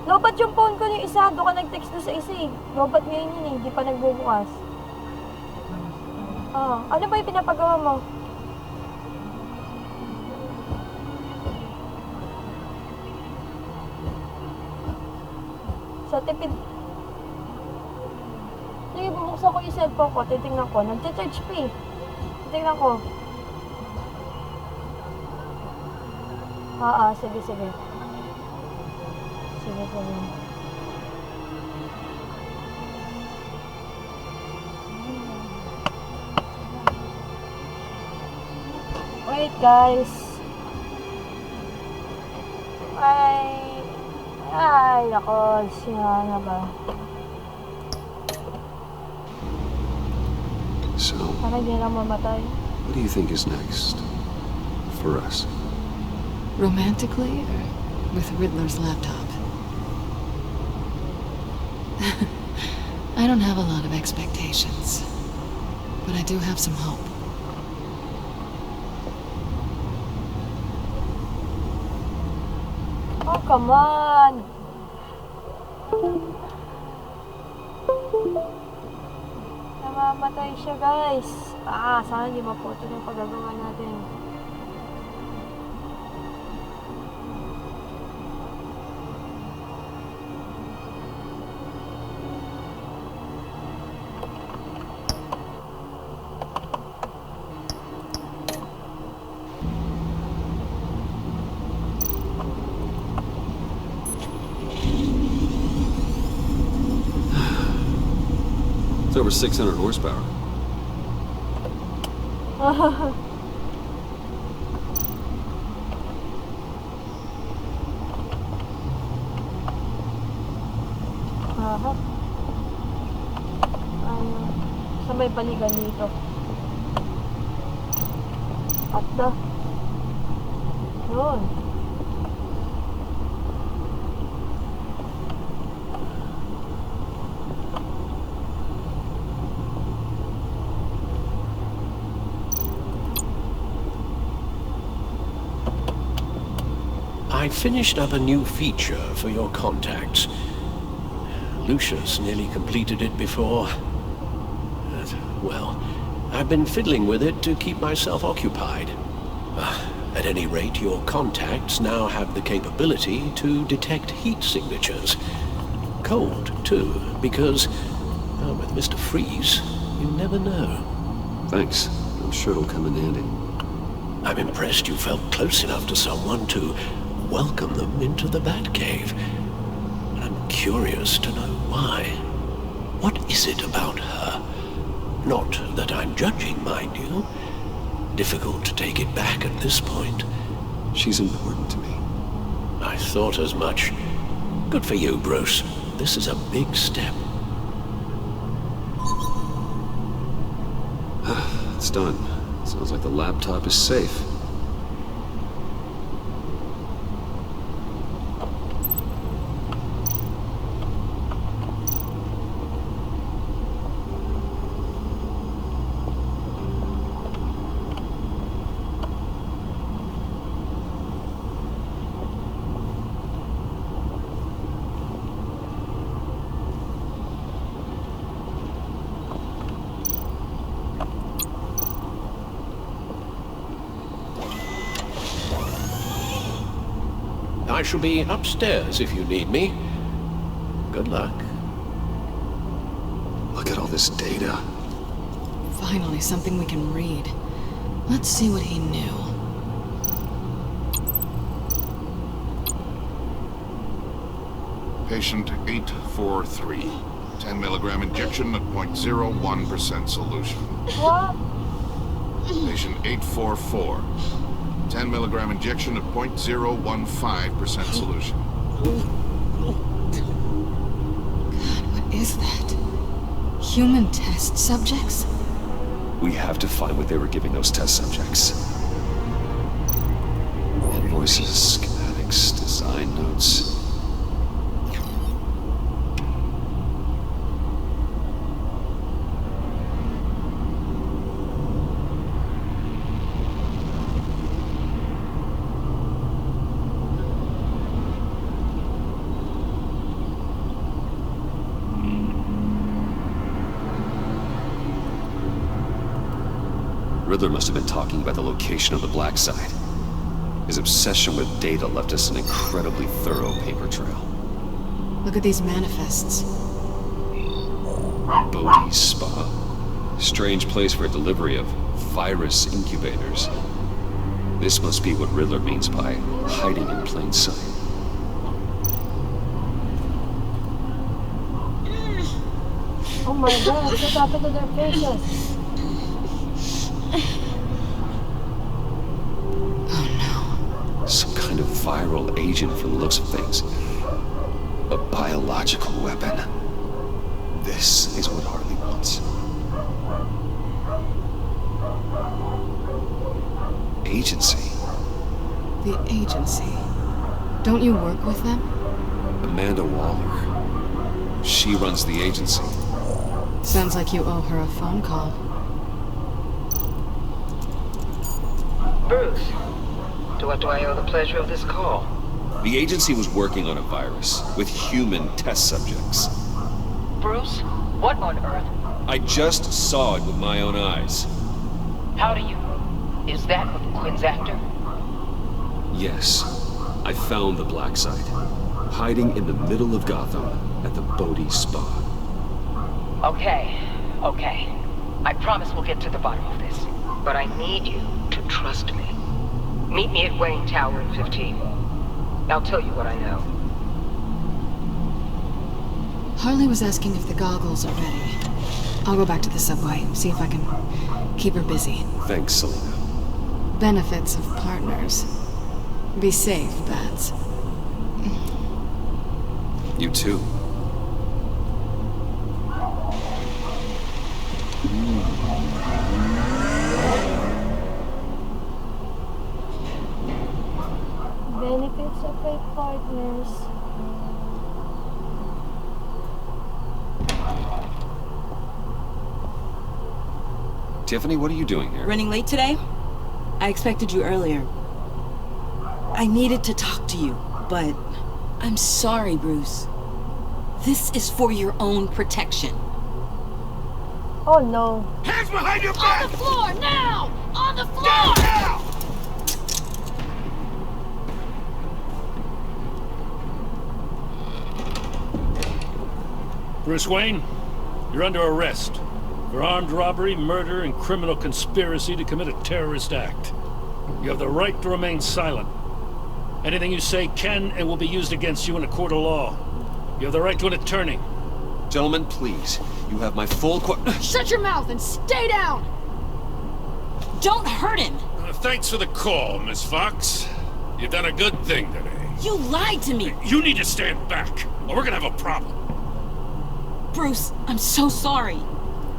Speaker 1: Lobat yung phone ko yung isa, doon ka nag-text na sa isa eh. Lobat ngayon yun eh, hindi pa nagbubukas. Ano ba yung pinapagawa mo? Sa tipid. Sige, bubuksan ko yung cellphone ko, titingnan ko. Nag-charge pa eh. Titingnan ko. Sige. Sige. Wait guys. Ay, nako, siya na ba?
Speaker 2: So,
Speaker 1: Parang hindi na mamatay.
Speaker 2: what do you think is next for us?
Speaker 3: Romantically, or with Riddler's laptop? I don't have a lot of expectations, but I do have some hope.
Speaker 1: Oh, come on! Namamatay siya, guys. Sana hindi mapoto yung paggagawa natin.
Speaker 2: It's over 600 horsepower.
Speaker 1: Sa may balikan dito. At the... Yun.
Speaker 16: I finished up a new feature for your contacts. Lucius nearly completed it before. Well, I've been fiddling with it to keep myself occupied. At any rate, your contacts now have the capability to detect heat signatures. Cold, too, because, with Mr. Freeze, you never know.
Speaker 2: Thanks. I'm sure it'll come in handy.
Speaker 16: I'm impressed you felt close enough to someone to welcome them into the Batcave. And I'm curious to know why. What is it about her? Not that I'm judging, mind you. Difficult to take it back at this point.
Speaker 2: She's important to me.
Speaker 16: I thought as much. Good for you, Bruce. This is a big step.
Speaker 2: It's done. Sounds like the laptop is safe.
Speaker 16: I shall be upstairs if you need me. Good luck.
Speaker 2: Look at all this data.
Speaker 3: Finally, something we can read. Let's see what he knew.
Speaker 15: Patient 843. 10 milligram injection at 0.01% solution.
Speaker 1: What?
Speaker 15: Patient 844. 10 milligram injection at 0.015% solution.
Speaker 3: God, what is that? Human test subjects?
Speaker 2: We have to find what they were giving those test subjects. Invoices, schematics, design notes. Riddler must have been talking about the location of the black site. His obsession with data left us an incredibly thorough paper trail.
Speaker 3: Look at these manifests.
Speaker 2: Bodhi's Spa. Strange place for a delivery of virus incubators. This must be what Riddler means by hiding in plain sight.
Speaker 1: Oh my god, what happened to their faces?
Speaker 2: Some kind of viral agent from the looks of things. A biological weapon. This is what Harley wants. Agency.
Speaker 3: The agency. Don't you work with them?
Speaker 2: Amanda Waller. She runs the agency.
Speaker 3: Sounds like you owe her a phone call.
Speaker 10: Bruce, to what do I owe the pleasure of this call?
Speaker 2: The agency was working on a virus with human test subjects.
Speaker 10: Bruce, what on earth?
Speaker 2: I just saw it with my own eyes.
Speaker 10: How do you... Is that Quinn's actor?
Speaker 2: Yes, I found the black site, hiding in the middle of Gotham at the Bodhi Spa.
Speaker 10: Okay. I promise we'll get to the bottom of this. But I need you to trust me. Meet me at Wayne Tower in 15. I'll tell you what I know.
Speaker 3: Harley was asking if the goggles are ready. I'll go back to the subway, see if I can keep her busy.
Speaker 2: Thanks, Selena.
Speaker 3: Benefits of partners. Be safe, Bats.
Speaker 2: You too.
Speaker 1: Benefits of fake partners.
Speaker 2: Tiffany, what are you doing here?
Speaker 17: Running late today? I expected you earlier. I needed to talk to you, but I'm sorry, Bruce. This is for your own protection.
Speaker 1: Oh no.
Speaker 5: Hands behind your back!
Speaker 8: On the floor, now! On the floor!
Speaker 5: Now!
Speaker 14: Bruce Wayne, you're under arrest for armed robbery, murder, and criminal conspiracy to commit a terrorist act. You have the right to remain silent. Anything you say can and will be used against you in a court of law. You have the right to an attorney.
Speaker 2: Gentlemen, please. You have my full
Speaker 17: Shut your mouth and stay down! Don't hurt him!
Speaker 14: Thanks for the call, Miss Fox. You've done a good thing today.
Speaker 17: You lied to me!
Speaker 14: You need to stand back, or we're gonna have a problem.
Speaker 17: Bruce, I'm so sorry.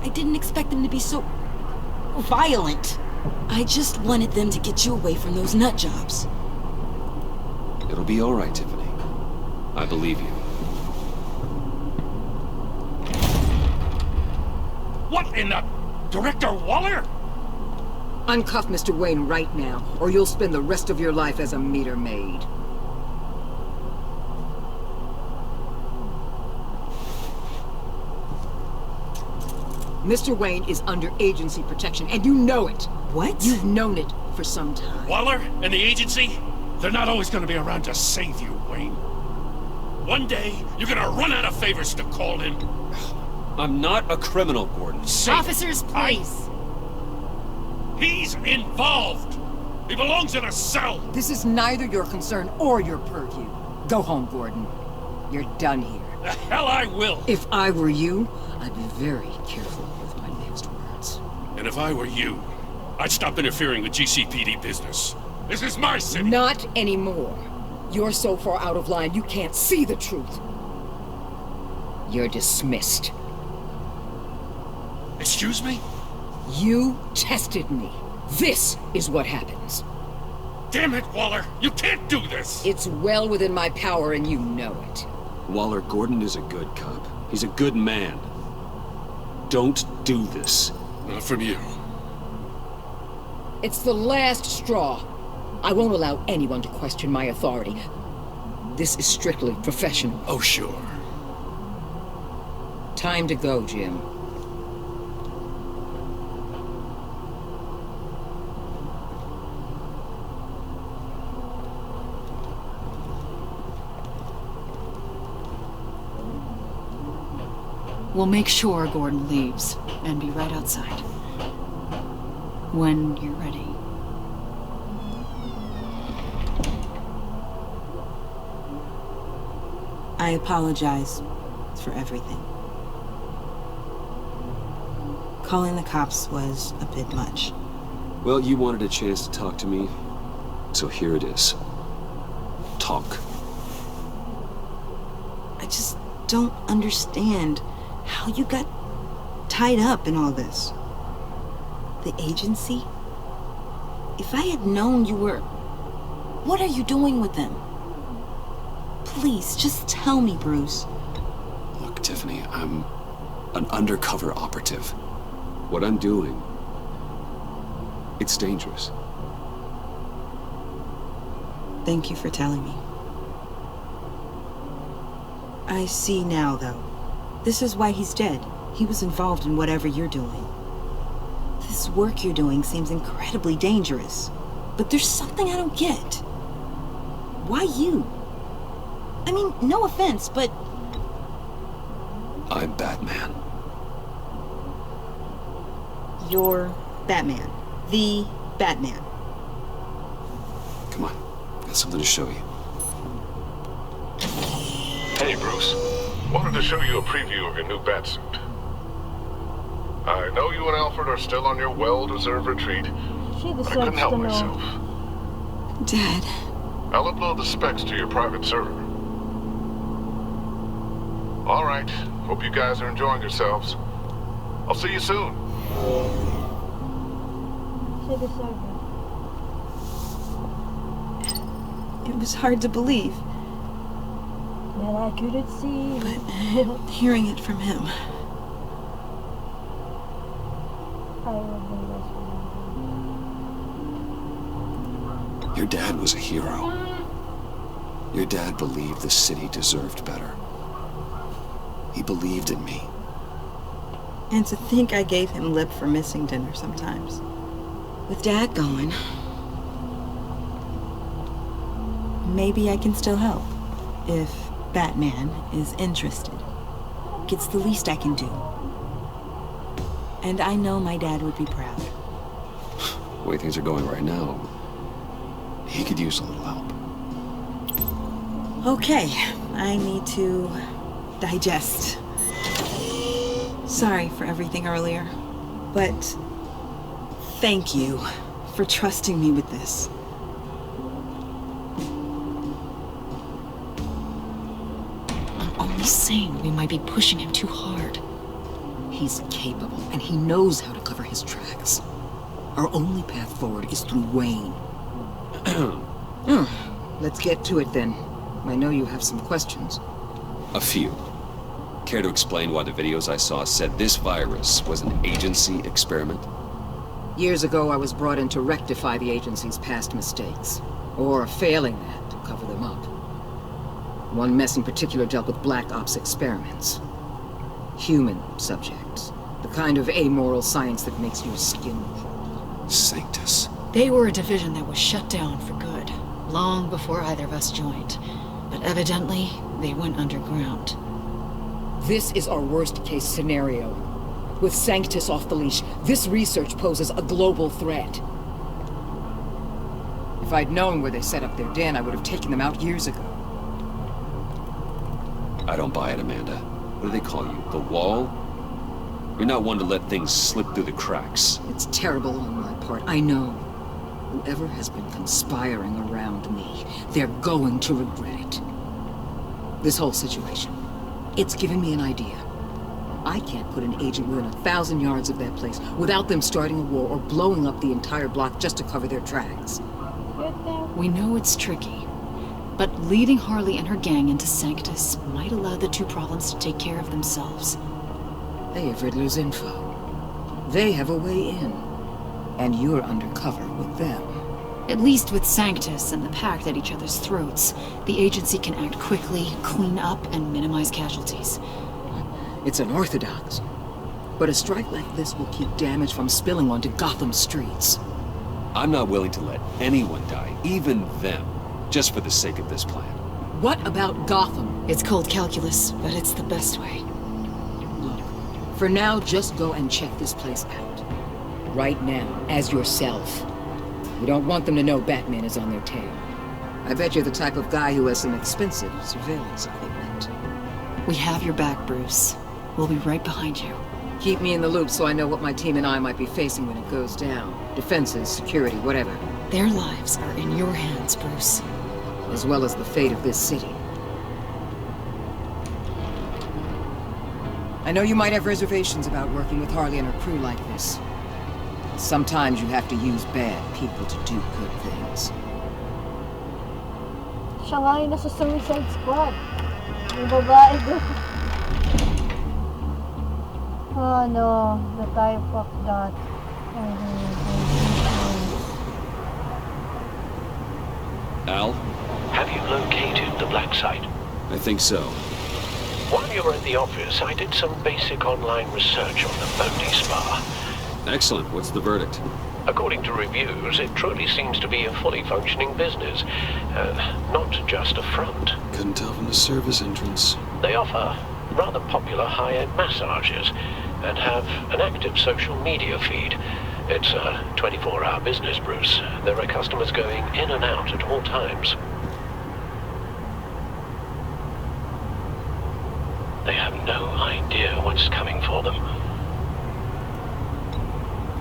Speaker 17: I didn't expect them to be so... violent. I just wanted them to get you away from those nut jobs.
Speaker 2: It'll be all right, Tiffany. I believe you.
Speaker 14: What in the... Director Waller?
Speaker 10: Uncuff Mr. Wayne right now, or you'll spend the rest of your life as a meter maid. Mr. Wayne is under agency protection, and you know it.
Speaker 17: What?
Speaker 10: You've known it for some time.
Speaker 14: Waller and the agency? They're not always gonna be around to save you, Wayne. One day, you're gonna run out of favors to call in.
Speaker 2: I'm not a criminal, Gordon.
Speaker 17: Officers, please.
Speaker 14: He's involved. He belongs in a cell.
Speaker 10: This is neither your concern or your purview. Go home, Gordon. You're done here.
Speaker 14: The hell I will.
Speaker 10: If I were you, I'd be very careful with my next words.
Speaker 14: And if I were you, I'd stop interfering with GCPD business. This is my city.
Speaker 10: Not anymore. You're so far out of line, you can't see the truth. You're dismissed.
Speaker 14: Excuse me?
Speaker 10: You tested me. This is what happens.
Speaker 14: Damn it, Waller! You can't do this!
Speaker 10: It's well within my power and you know it.
Speaker 2: Waller, Gordon is a good cop. He's a good man. Don't do this.
Speaker 14: Not from you.
Speaker 10: It's the last straw. I won't allow anyone to question my authority. This is strictly professional.
Speaker 14: Oh, sure.
Speaker 10: Time to go, Jim.
Speaker 3: We'll make sure Gordon leaves, and be right outside. When you're ready.
Speaker 17: I apologize for everything. Calling the cops was a bit much.
Speaker 2: Well, you wanted a chance to talk to me, so here it is. Talk.
Speaker 17: I just don't understand how you got tied up in all this. The agency? If I had known you were... What are you doing with them? Please, just tell me, Bruce.
Speaker 2: Look, Tiffany, I'm an undercover operative. What I'm doing, it's dangerous.
Speaker 17: Thank you for telling me. I see now, though. This is why he's dead. He was involved in whatever you're doing. This work you're doing seems incredibly dangerous. But there's something I don't get. Why you? I mean, no offense, but...
Speaker 2: I'm Batman.
Speaker 17: You're Batman. The Batman.
Speaker 2: Come on, got something to show you.
Speaker 15: Hey, Bruce. Wanted to show you a preview of your new Batsuit. I know you and Alfred are still on your well-deserved retreat, but I couldn't help myself.
Speaker 17: Dad.
Speaker 15: I'll upload the specs to your private server. All right. Hope you guys are enjoying yourselves. I'll see you soon.
Speaker 17: It was hard to believe.
Speaker 1: That I couldn't see.
Speaker 17: But hearing it from him.
Speaker 2: Your dad was a hero. Your dad believed the city deserved better. He believed in me.
Speaker 17: And to think I gave him lip for missing dinner sometimes. With Dad gone, maybe I can still help. If Batman is interested. It's the least I can do. And I know my dad would be proud.
Speaker 2: The way things are going right now, he could use a little help.
Speaker 17: Okay, I need to digest Sorry for everything earlier, but thank you for trusting me with this.
Speaker 3: I'm only saying we might be pushing him too hard.
Speaker 17: He's capable, and he knows how to cover his tracks. Our only path forward is through Wayne. Let's get to it then. I know you have some questions.
Speaker 2: A few. Care to explain why the videos I saw said this virus was an agency experiment?
Speaker 17: Years ago, I was brought in to rectify the agency's past mistakes. Or failing that, to cover them up. One mess in particular dealt with Black Ops experiments. Human subjects. The kind of amoral science that makes your skin crawl.
Speaker 2: Sanctus.
Speaker 3: They were a division that was shut down for good, long before either of us joined. But evidently, they went underground.
Speaker 17: This is our worst-case scenario. With Sanctus off the leash, this research poses a global threat. If I'd known where they set up their den, I would have taken them out years ago.
Speaker 2: I don't buy it, Amanda. What do they call you? The Wall? You're not one to let things slip through the cracks.
Speaker 17: It's terrible on my part, I know. Whoever has been conspiring around me, they're going to regret it. This whole situation, it's given me an idea. I can't put an agent within 1,000 yards of that place without them starting a war or blowing up the entire block just to cover their tracks.
Speaker 3: We know it's tricky, but leading Harley and her gang into Sanctus might allow the two problems to take care of themselves.
Speaker 17: They have Riddler's info. They have a way in. And you're undercover with them.
Speaker 3: At least with Sanctus and the Pact at each other's throats, the agency can act quickly, clean up, and minimize casualties.
Speaker 17: It's unorthodox. But a strike like this will keep damage from spilling onto Gotham streets.
Speaker 2: I'm not willing to let anyone die, even them, just for the sake of this plan.
Speaker 17: What about Gotham?
Speaker 3: It's cold calculus, but it's the best way.
Speaker 17: Look, for now, just go and check this place out. Right now, as yourself. You don't want them to know Batman is on their tail. I bet you're the type of guy who has some expensive surveillance equipment.
Speaker 3: We have your back, Bruce. We'll be right behind you.
Speaker 17: Keep me in the loop so I know what my team and I might be facing when it goes down. Defenses, security, whatever.
Speaker 3: Their lives are in your hands, Bruce.
Speaker 17: As well as the fate of this city. I know you might have reservations about working with Harley and her crew like this. Sometimes you have to use bad people to do good things.
Speaker 1: Siya nga yung nasa Suicide Squad. Yung babae doon. Oh no, the type of that.
Speaker 2: Al?
Speaker 11: Have you located the black site?
Speaker 2: I think so.
Speaker 11: While you were at the office, I did some basic online research on the Poundit spa.
Speaker 2: Excellent. What's the verdict?
Speaker 11: According to reviews, it truly seems to be a fully functioning business, not just a front.
Speaker 2: Couldn't tell from the service entrance.
Speaker 11: They offer rather popular high-end massages and have an active social media feed. It's a 24-hour business, Bruce. There are customers going in and out at all times. They have no idea what's coming for them.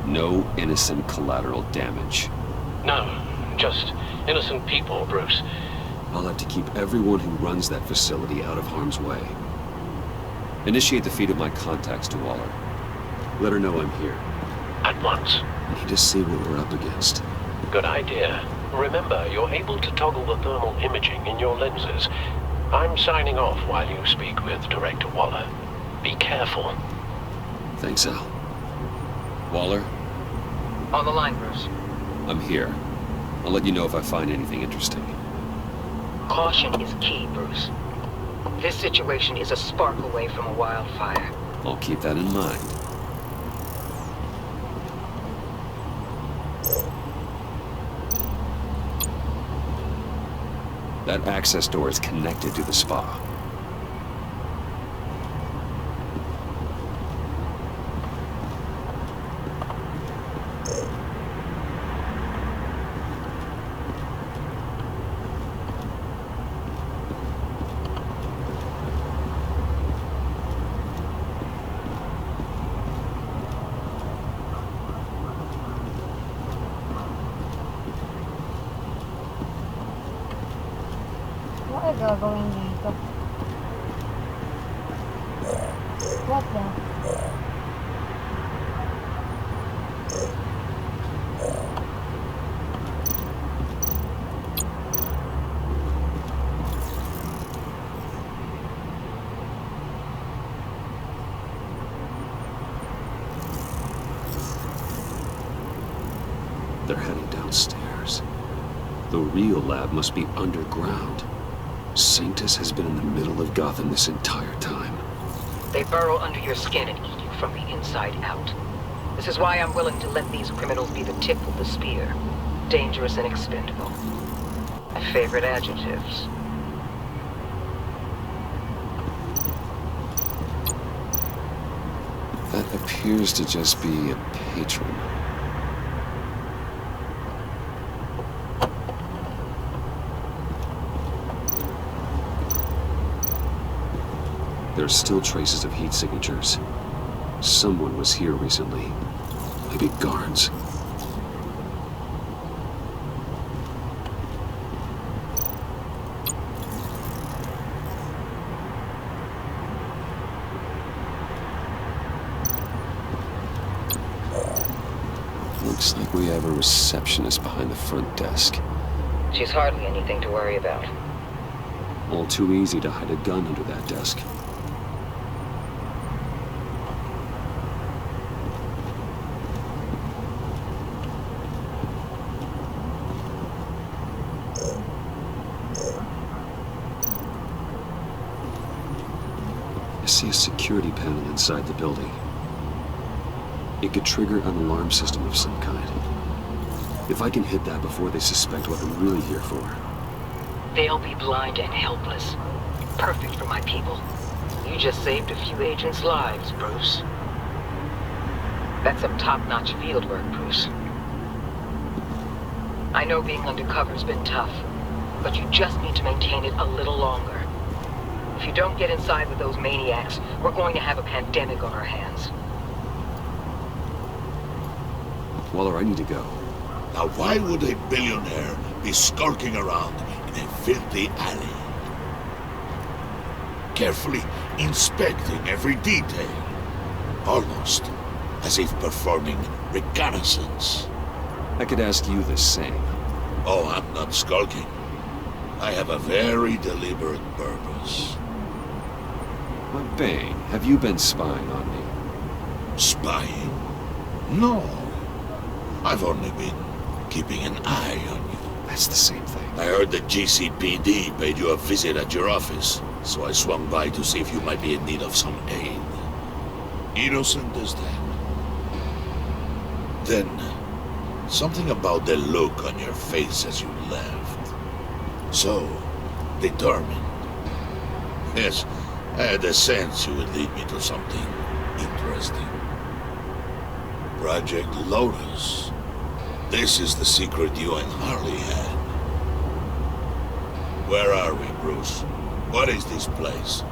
Speaker 2: No innocent collateral damage.
Speaker 11: No, just innocent people, Bruce.
Speaker 2: I'll have to keep everyone who runs that facility out of harm's way. Initiate the feed of my contacts to Waller. Let her know I'm here.
Speaker 11: At once.
Speaker 2: I need to see what we're up against.
Speaker 11: Good idea. Remember, you're able to toggle the thermal imaging in your lenses. I'm signing off while you speak with Director Waller. Be careful.
Speaker 2: Thanks, Al. Waller?
Speaker 17: On the line, Bruce.
Speaker 2: I'm here. I'll let you know if I find anything interesting.
Speaker 17: Caution is key, Bruce. This situation is a spark away from a wildfire.
Speaker 2: I'll keep that in mind. That access door is connected to the spa.
Speaker 1: gagawin dito? What the?
Speaker 2: They're heading downstairs. The real lab must be underground. Sanctus has been in the middle of Gotham this entire time.
Speaker 10: They burrow under your skin and eat you from the inside out. This is why I'm willing to let these criminals be the tip of the spear. Dangerous and expendable. My favorite adjectives.
Speaker 2: That appears to just be a patron. There are still traces of heat signatures. Someone was here recently. Maybe guards. Looks like we have a receptionist behind the front desk.
Speaker 10: She's hardly anything to worry about.
Speaker 2: All too easy to hide a gun under that desk. I see a security panel inside the building. It could trigger an alarm system of some kind. If I can hit that before they suspect what I'm really here for.
Speaker 10: They'll be blind and helpless. Perfect for my people. You just saved a few agents' lives, Bruce. That's some top-notch field work, Bruce. I know being undercover's been tough, but you just need to maintain it a little longer. If you don't get inside with those maniacs, we're going to have a pandemic on our hands.
Speaker 2: Waller, I need to go.
Speaker 5: Now why would a billionaire be skulking around in a filthy alley? Carefully inspecting every detail. Almost as if performing reconnaissance.
Speaker 2: I could ask you the same.
Speaker 5: Oh, I'm not skulking. I have a very deliberate purpose.
Speaker 2: But Bane, have you been spying on me?
Speaker 5: Spying? No. I've only been keeping an eye on you.
Speaker 2: That's the same thing.
Speaker 5: I heard the GCPD paid you a visit at your office, so I swung by to see if you might be in need of some aid. Innocent as that. Then, something about the look on your face as you left. So, determined. Yes, I had a sense you would lead me to something interesting. Project Lotus. This is the secret you and Harley had. Where are we, Bruce? What is this place?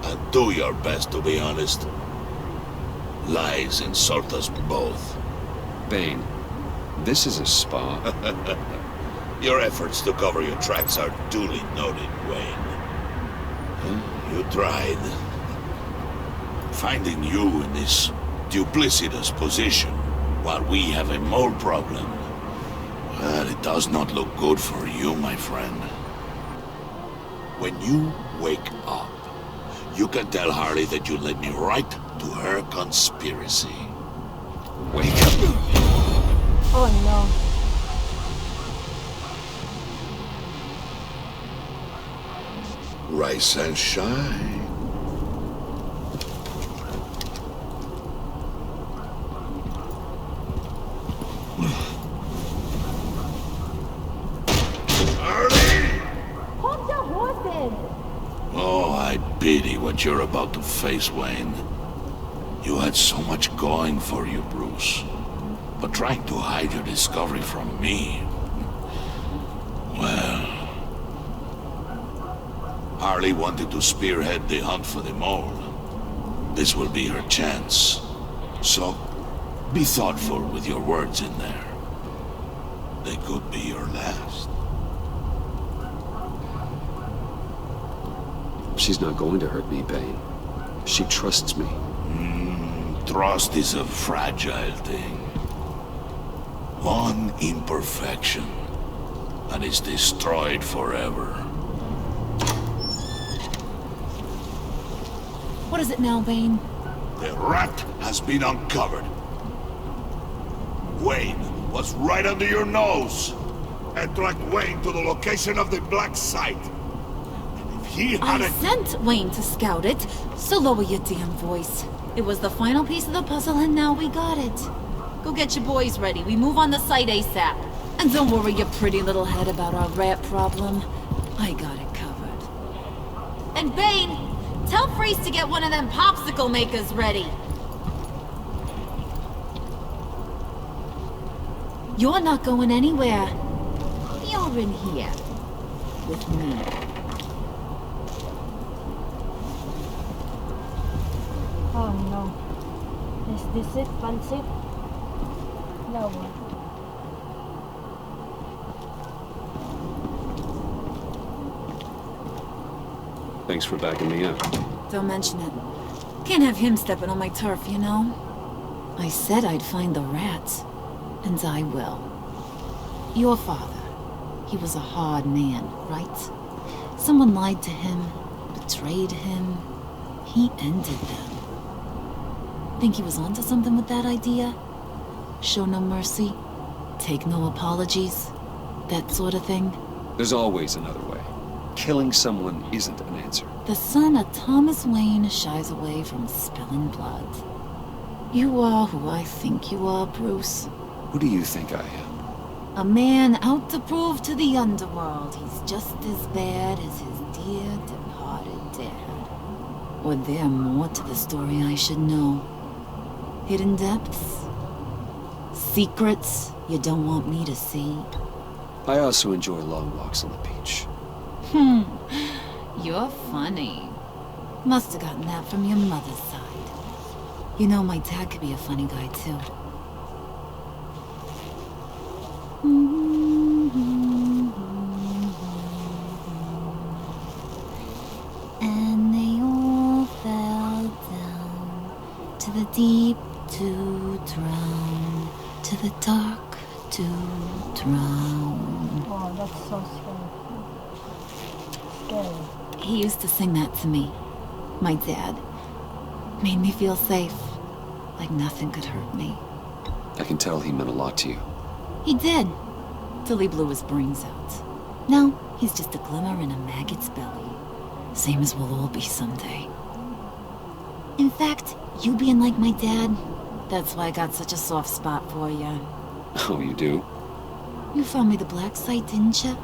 Speaker 5: And do your best to be honest. Lies insult us both.
Speaker 2: Bane, this is a spa.
Speaker 5: Your efforts to cover your tracks are duly noted, Wayne. You tried. Finding you in this duplicitous position while we have a mole problem. Well, it does not look good for you, my friend. When you wake up, you can tell Harley that you led me right to her conspiracy. Wake up.
Speaker 1: Oh no.
Speaker 5: Rise and shine. Oh, I pity what you're about to face, Wayne. You had so much going for you, Bruce. But trying to hide your discovery from me... Well... Harley wanted to spearhead the hunt for the mole. This will be her chance. So, be thoughtful with your words in there. They could be your last.
Speaker 2: She's not going to hurt me, Bane. She trusts me.
Speaker 5: Trust is a fragile thing. One imperfection, and it's destroyed forever.
Speaker 8: What is it now, Bane?
Speaker 5: The rat has been uncovered. Wayne was right under your nose. And tracked Wayne to the location of the black site. And if he
Speaker 8: I
Speaker 5: hadn't...
Speaker 8: sent Wayne to scout it, so lower your damn voice. It was the final piece of the puzzle and now we got it. Go get your boys ready. We move on the site ASAP. And don't worry your pretty little head about our rat problem. I got it covered. And Bane, tell Freeze to get one of them popsicle makers ready. You're not going anywhere. You're in here. With me.
Speaker 1: Oh no. Is this it, Pansy? No.
Speaker 2: Thanks for backing me up.
Speaker 8: Don't mention it. Can't have him stepping on my turf, you know? I said I'd find the rats. And I will. Your father. He was a hard man, right? Someone lied to him, betrayed him. He ended them. Think he was onto something with that idea? Show no mercy? Take no apologies? That sort of thing?
Speaker 2: There's always another way. Killing someone isn't an answer.
Speaker 8: The son of Thomas Wayne shies away from spilling blood. You are who I think you are, Bruce.
Speaker 2: Who do you think I am?
Speaker 8: A man out to prove to the underworld he's just as bad as his dear departed dad. Or there more to the story I should know? Hidden depths? Secrets you don't want me to see?
Speaker 2: I also enjoy long walks on the beach.
Speaker 8: You're funny. Must have gotten that from your mother's side. You know, my dad could be a funny guy, too. And they all fell down to the deep to drown, to the dark to drown.
Speaker 1: Oh, that's so scary.
Speaker 8: He used to sing that to me. My dad. Made me feel safe. Like nothing could hurt me.
Speaker 2: I can tell he meant a lot to you.
Speaker 8: He did. Till he blew his brains out. Now, he's just a glimmer in a maggot's belly. Same as we'll all be someday. In fact, you being like my dad, that's why I got such a soft spot for you.
Speaker 2: Oh, you do?
Speaker 8: You found me the black site, didn't you?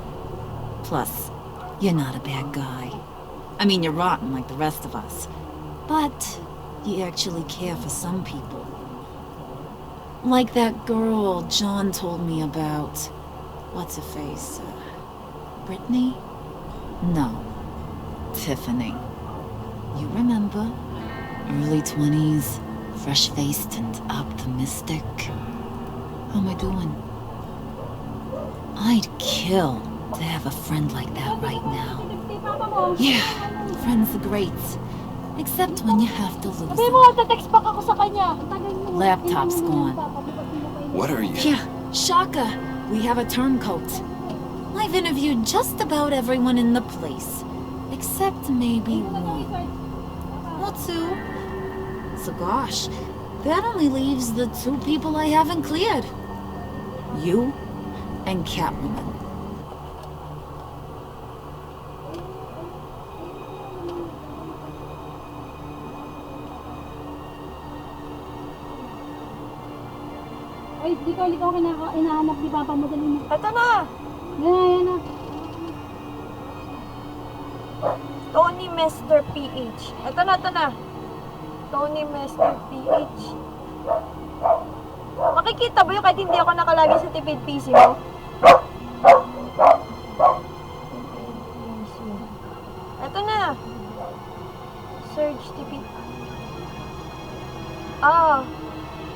Speaker 8: Plus, you're not a bad guy. I mean, you're rotten like the rest of us. But you actually care for some people. Like that girl John told me about. What's her face? Brittany? No. Tiffany. You remember? Early 20s, fresh-faced and optimistic. How am I doing? I'd kill to have a friend like that right now. Yeah, friends are great. Except when you have to lose them. Laptop's gone.
Speaker 2: What are you?
Speaker 8: Yeah, shocker. We have a turncoat. I've interviewed just about everyone in the place. Except maybe one. Or two. So gosh, that only leaves the two people I haven't cleared. You and Catwoman.
Speaker 18: Ay, di ko inahanap ni Papa mo dali mo.
Speaker 1: Ito na!
Speaker 18: Yan na.
Speaker 1: Tony Mester PH. Ito na. Tony Mester PH. Makikita ba yun kahit hindi ako nakalagay sa tipid PC mo? Ito na. Search tipid.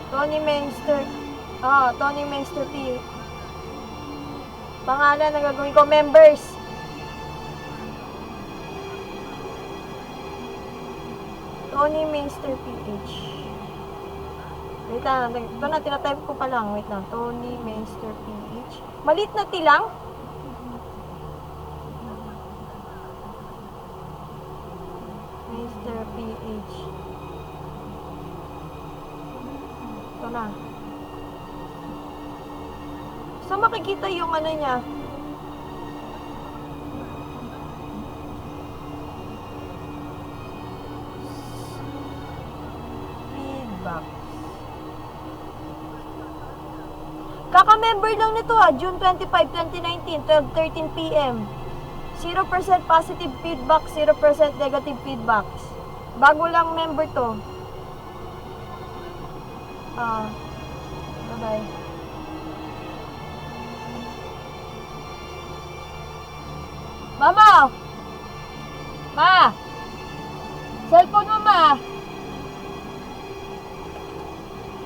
Speaker 1: Tony Mester. Tony Mester P. Pangalan na gagawin ko, members. Tony Mr. PH. Wait lang. Ito na, tinatype ko pa lang. Wait lang. Tony Mr. PH. Malit na tilang? Mr. PH. Ito na. Saan makikita yung ano niya? Feedback. Kaka-member lang nito June 25, 2019, 12:13 PM. 0% positive feedback, 0% negative feedbacks. Bago lang member to. Bye-bye. Mama! Ma! Cellphone mo, Ma!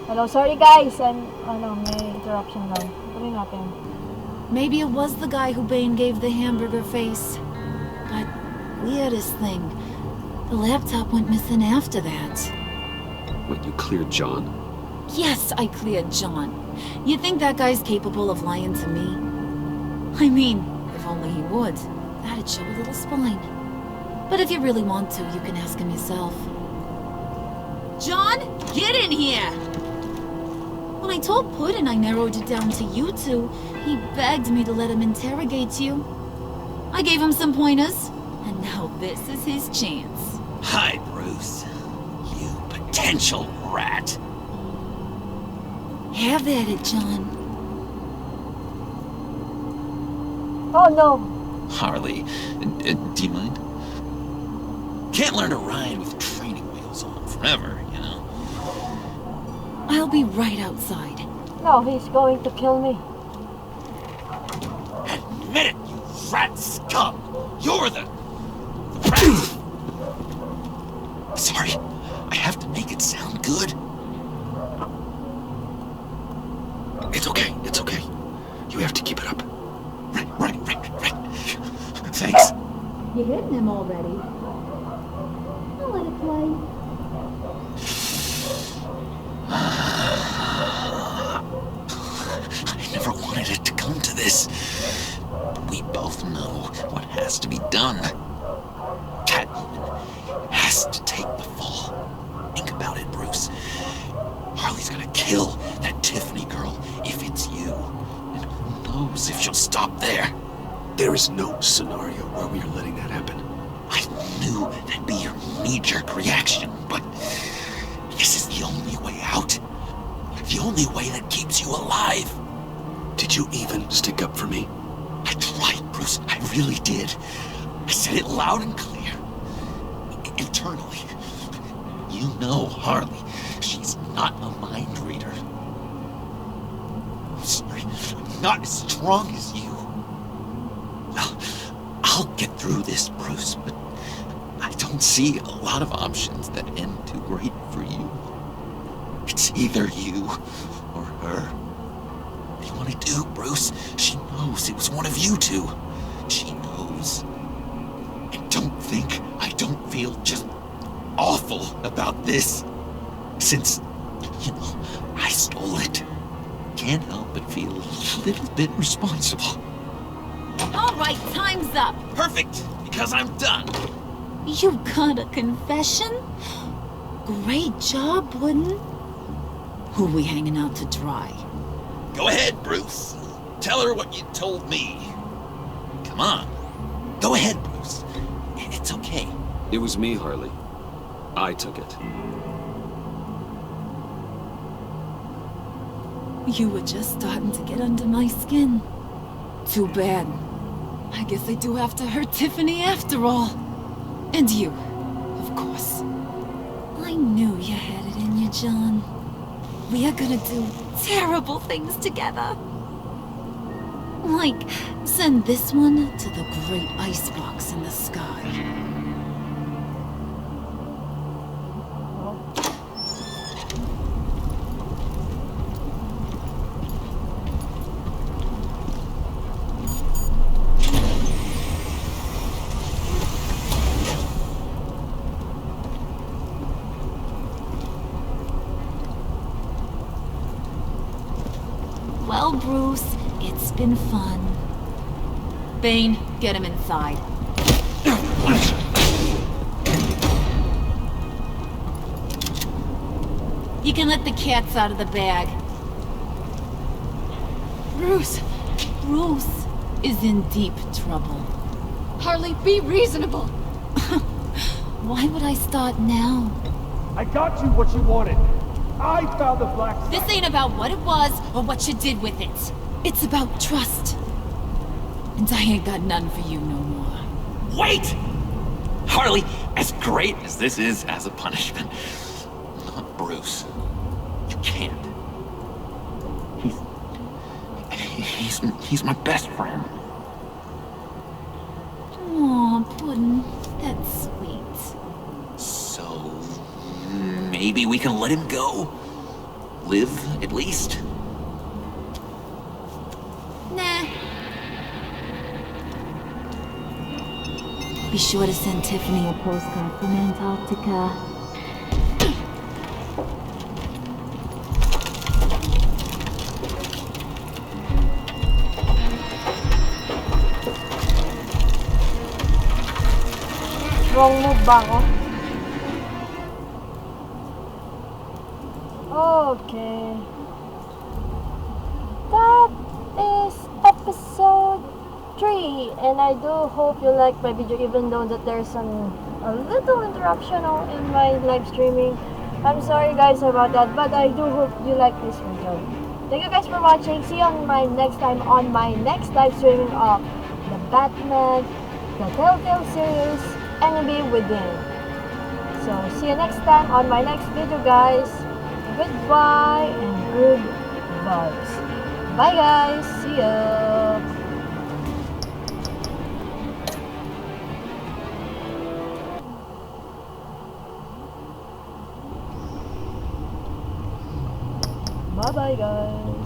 Speaker 1: Hello, sorry guys. May interruption lang. Tuloy natin.
Speaker 3: Maybe it was the guy who Bane gave the hamburger face. But weirdest thing, the laptop went missing after that.
Speaker 2: Wait, you cleared John?
Speaker 3: Yes, I cleared John. You think that guy's capable of lying to me? I mean, if only he would. That'd show a little spine. But if you really want to, you can ask him yourself. John, get in here! When I told Puddin' I narrowed it down to you two, he begged me to let him interrogate you. I gave him some pointers, and now this is his chance.
Speaker 7: Hi, Bruce. You potential rat.
Speaker 3: Have at it, John.
Speaker 1: Oh no.
Speaker 7: Harley, do you mind? Can't learn to ride with training wheels on forever, you know?
Speaker 3: I'll be right outside.
Speaker 1: No, he's going to kill me.
Speaker 7: Admit it, you rat scum! You're the rat! Sorry, I have to make it sound good.
Speaker 2: It's okay, it's okay. You have to keep it up.
Speaker 7: Right. Thanks.
Speaker 18: You hit him already. I'll let it play.
Speaker 7: I never wanted it to come to this. But we both know what has to be done. Catwoman has to take the fall. Think about it, Bruce. Harley's gonna kill that Tiffany girl if it's you. And who knows if she'll stop there.
Speaker 2: There is no scenario where we are letting that happen.
Speaker 7: I knew that'd be your knee-jerk reaction, but this is the only way out. The only way that keeps you alive.
Speaker 2: Did you even stick up for me?
Speaker 7: I tried, Bruce. I really did. I said it loud and clear. Internally. You know Harley. She's not a mind reader. I'm sorry. I'm not as strong as you. Well, I'll get through this, Bruce, but I don't see a lot of options that end too great for you. It's either you or her. What do you want to do, Bruce? She knows it was one of you two. She knows. And don't think I don't feel just awful about this. Since, I stole it. Can't help but feel a little bit responsible.
Speaker 3: All right, time's up.
Speaker 7: Perfect, because I'm done.
Speaker 3: You got a confession? Great job, Puddin'. Who we hanging out to dry?
Speaker 7: Go ahead, Bruce. Tell her what you told me. Come on. Go ahead, Bruce. It's okay.
Speaker 2: It was me, Harley. I took it.
Speaker 3: You were just starting to get under my skin. Too bad. I guess I do have to hurt Tiffany after all. And you, of course. I knew you had it in you, John. We are gonna do terrible things together. Like, send this one to the great icebox in the sky.
Speaker 8: Bruce. It's been fun. Bane, get him inside. You can let the cats out of the bag. Bruce is in deep trouble. Harley, be reasonable. Why would I start now?
Speaker 9: I got you what you wanted. I found the black site.
Speaker 8: This ain't about what it was or what you did with it. It's about trust. And I ain't got none for you no more.
Speaker 7: Wait! Harley, as great as this is as a punishment, not Bruce. You can't. He's my best friend.
Speaker 8: Aw, Puddin', that's sweet.
Speaker 7: So, maybe we can let him go? Live, at least?
Speaker 8: Nah. Be sure to send Tiffany a postcard from Antarctica.
Speaker 1: Wrong move ba ako? Okay. That is episode 3, and I do hope you like my video, even though that there's a little interruption in my live streaming. I'm sorry guys about that, but I do hope you like this video. Thank you guys for watching. See you on my next time on my next live streaming of the Batman, the Telltale series, Enemy Within. So see you next time on my next video guys. Goodbye and good vibes. Bye guys. See ya. Bye bye guys.